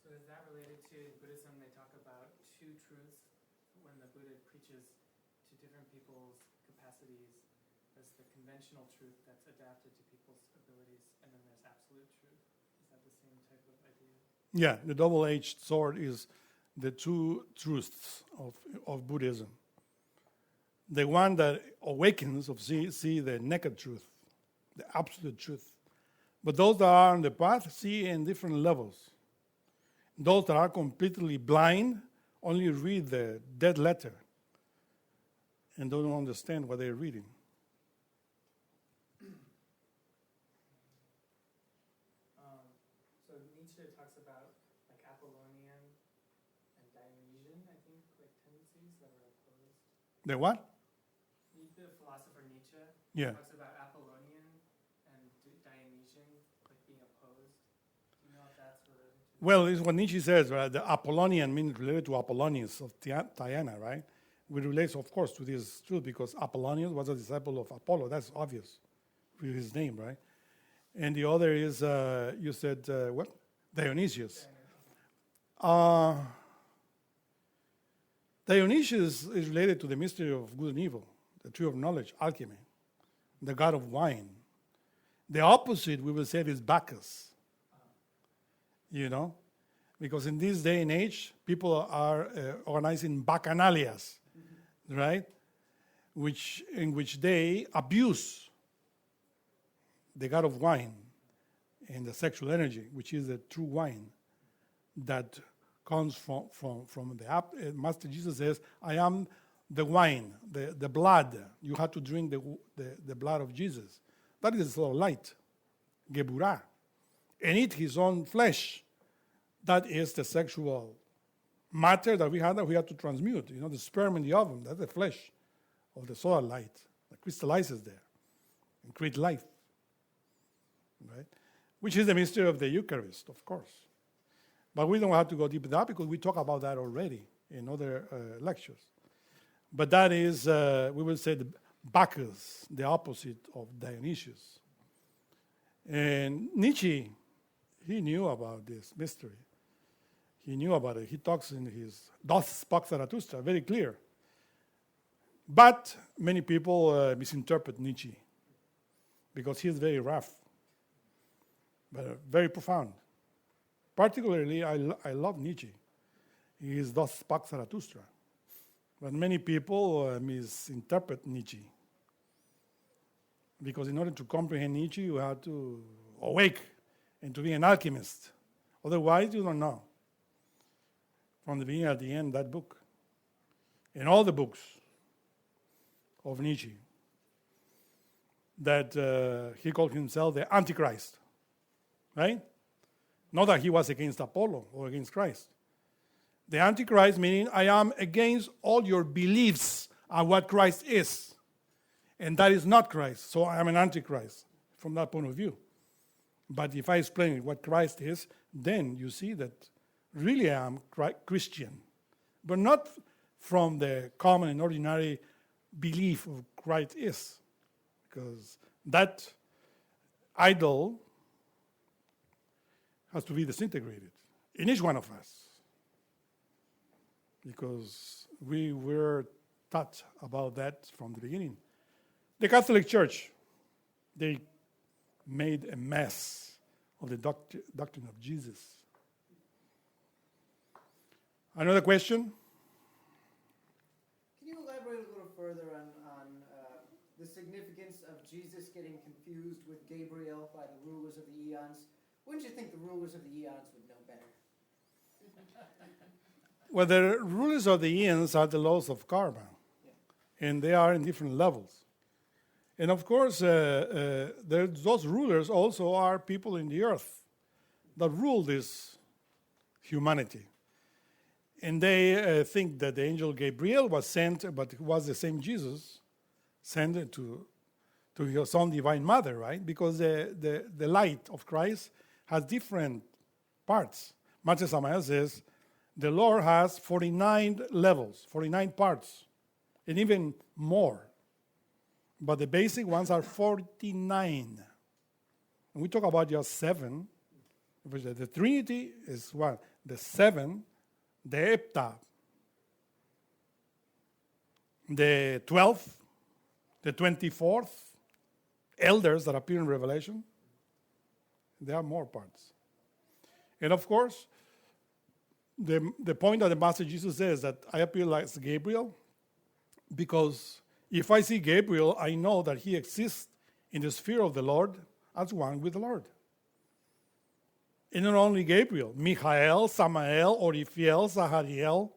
So is that related to Buddhism? They talk about 2 truths when the Buddha preaches to different people's capacities. There's the conventional truth that's adapted to people's abilities, and then there's absolute truth. Is that the same type of idea? Yeah, the double-edged sword is the 2 truths of Buddhism. The one that awakens of see the naked truth, the absolute truth, But those that are on the path see in different levels. Those that are completely blind only read the dead letter and don't understand what they're reading. So Nietzsche talks about like Apollonian and Dionysian, I think, like tendencies that are opposed. The what? The philosopher Nietzsche Yeah. talks about Apollonian and Dionysian like being opposed. Do you know if that's related to? Well, it's what Nietzsche says, right? The Apollonian means related to Apollonius of Tyana, right? Which relates, of course, to this truth because Apollonius was a disciple of Apollo. That's obvious with his name, right? And the other is, you said, what? Dionysius. Dionysius is related to the mystery of good and evil, the tree of knowledge, alchemy, the god of wine. The opposite, we will say, is Bacchus. You know? Because in this day and age, people are organizing bacchanalias, right? In which they abuse the god of wine and the sexual energy, which is the true wine that comes from the Master Jesus says, I am the wine, the blood. You have to drink the blood of Jesus. That is sort of light, geburah, and eat his own flesh. That is the sexual matter that we have to transmute. You know, the sperm in the oven, that's the flesh of the solar light that crystallizes there and create life. Right? Which is the mystery of the Eucharist, of course. But we don't have to go deep into that because we talk about that already in other lectures. But that is, we will say, the Bacchus, the opposite of Dionysius. And Nietzsche, he knew about this mystery. He knew about it. He talks in his Thus Spoke Zarathustra, very clear. But many people misinterpret Nietzsche because he is very rough, but very profound. Particularly, I love Nietzsche. He is Thus Spoke Zarathustra. But many people misinterpret Nietzsche. Because in order to comprehend Nietzsche, you have to awake and to be an alchemist. Otherwise, you don't know. From the beginning at the end, that book. And all the books of Nietzsche. That he called himself the Antichrist. Right? Not that he was against Apollo or against Christ. The Antichrist meaning I am against all your beliefs on what Christ is. And that is not Christ. So I am an Antichrist from that point of view. But if I explain what Christ is, then you see that really I am Christian. But not from the common and ordinary belief of Christ is. Because that idol has to be disintegrated in each one of us. Because we were taught about that from the beginning. The Catholic Church, they made a mess of the doctrine of Jesus. Another question? Can you elaborate a little further on the significance of Jesus getting confused with Gabriel by the rulers of the eons? Wouldn't you think the rulers of the eons would know better? Well, the rulers of the eons are the laws of karma, and they are in different levels. And of course, those rulers also are people in the earth that rule this humanity. And they think that the angel Gabriel was sent, but it was the same Jesus sent to his own divine mother, right? Because the light of Christ has different parts. Master Samael says, the Lord has 49 levels, 49 parts, and even more. But the basic ones are 49. And we talk about just 7. The Trinity is what? The 7, the Hepta, the 12th, the 24th, elders that appear in Revelation. There are more parts. And of course, the point that the Master Jesus says that I appear as Gabriel, because if I see Gabriel, I know that he exists in the sphere of the Lord as one with the Lord. And not only Gabriel, Michael, Samael, Orifiel, Zahariel,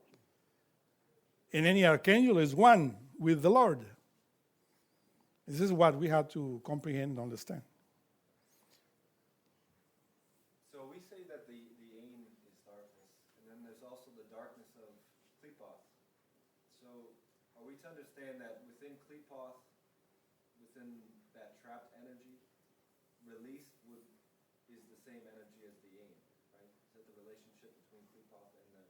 and any archangel is one with the Lord. This is what we have to comprehend and understand. So we say that the aim is darkness, and then there's also the darkness of Klepoth. So are we to understand that within Klepoth, within that trapped energy, release is the same energy as the aim, right? Is that the relationship between Klepoth and the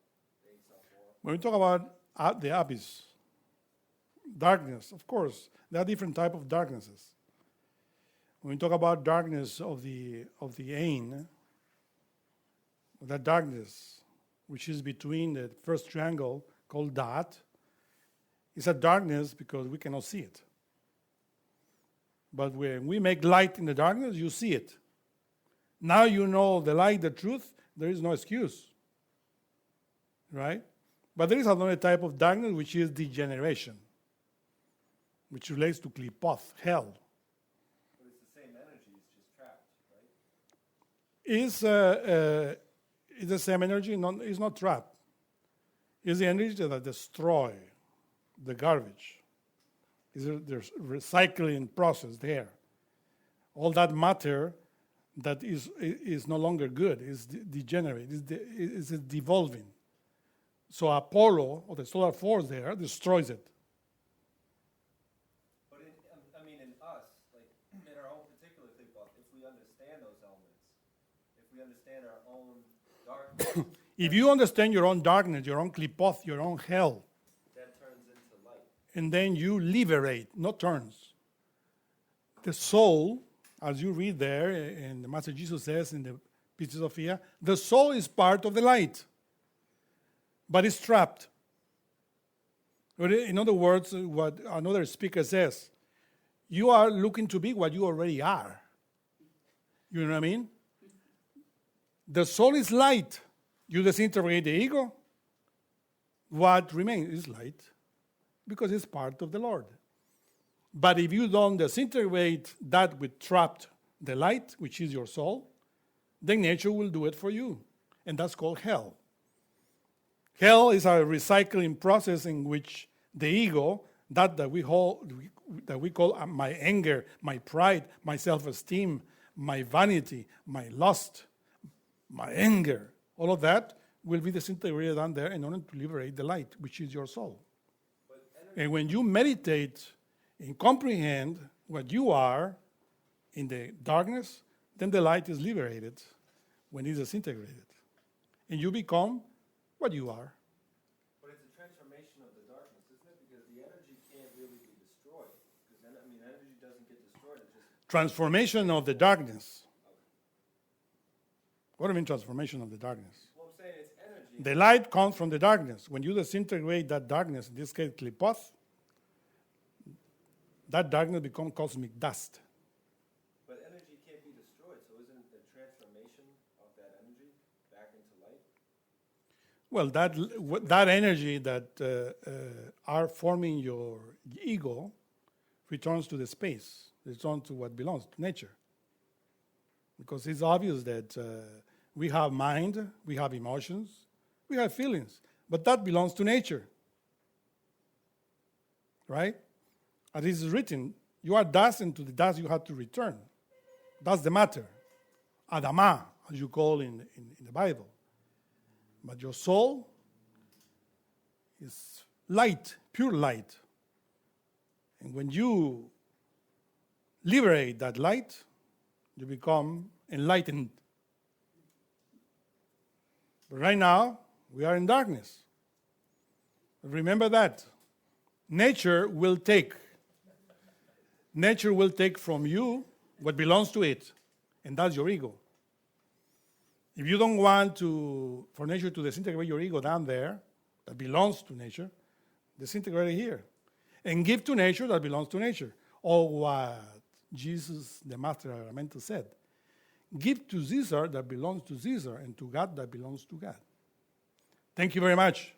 Ein Sof Or? When we talk about the abyss, darkness, of course, there are different types of darknesses. When we talk about darkness of the Ein, that darkness, which is between the first triangle called Dat, is a darkness because we cannot see it. But when we make light in the darkness, you see it. Now you know the light, the truth, there is no excuse. Right? But there is another type of darkness, which is degeneration, which relates to Klepoth, hell. But it's the same energy, it's just trapped, right? Is the same energy? No, it's not trapped. It's the energy that destroy the garbage. There's recycling process there. All that matter that is no longer good is degenerate, is devolving. So Apollo, or the solar force there, destroys it. But in us, like in our own particular Klepoth, if we understand those elements, if we understand our own darkness, If you understand your own darkness, your own Klepoth, your own hell, that turns into light. and then you liberate, not turns. The soul, as you read there, and the Master Jesus says in the Pieces of Sophia, the soul is part of the light, but it's trapped. In other words, what another speaker says, you are looking to be what you already are. You know what I mean? The soul is light. You disintegrate the ego. What remains is light because it's part of the Lord. But if you don't disintegrate that which trapped the light, which is your soul, then nature will do it for you. And that's called hell. Hell is a recycling process in which the ego, that we call my anger, my pride, my self-esteem, my vanity, my lust, my anger, all of that will be disintegrated down there in order to liberate the light, which is your soul. And when you meditate and comprehend what you are in the darkness, then the light is liberated when it's disintegrated. And you become what you are. But it's a transformation of the darkness, isn't it? Because the energy can't really be destroyed. Because energy doesn't get destroyed. It just Transformation of the darkness. What do you mean transformation of the darkness? well, I'm saying it's energy. The light comes from the darkness. When you disintegrate that darkness, in this case, Klepoth, that darkness becomes cosmic dust. But energy can't be destroyed. So isn't it the transformation of that energy back into light? Well, that energy that are forming your ego returns to the space, returns to what belongs to nature. Because it's obvious that we have mind, we have emotions, we have feelings, but that belongs to nature. Right? As it is written, you are dust, and to the dust you have to return. That's the matter. Adama, as you call in the Bible. But your soul is light, pure light. And when you liberate that light, you become enlightened. But right now, we are in darkness. Remember that. Nature will take from you what belongs to it, and that's your ego. If you don't want for nature to disintegrate your ego down there, that belongs to nature, disintegrate it here. And give to nature that belongs to nature. Or what Jesus, the Master Aramento, said. Give to Caesar that belongs to Caesar, and to God that belongs to God. Thank you very much.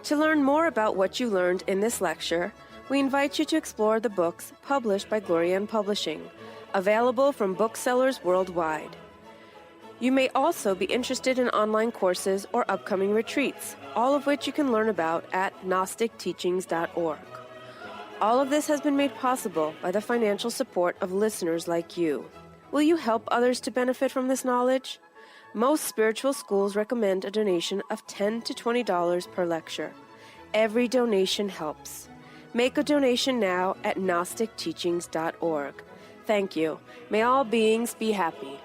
To learn more about what you learned in this lecture, we invite you to explore the books published by Glorian Publishing, available from booksellers worldwide. You may also be interested in online courses or upcoming retreats, all of which you can learn about at gnosticteachings.org. All of this has been made possible by the financial support of listeners like you. Will you help others to benefit from this knowledge? Most spiritual schools recommend a donation of $10 to $20 per lecture. Every donation helps. Make a donation now at gnosticteachings.org. Thank you. May all beings be happy.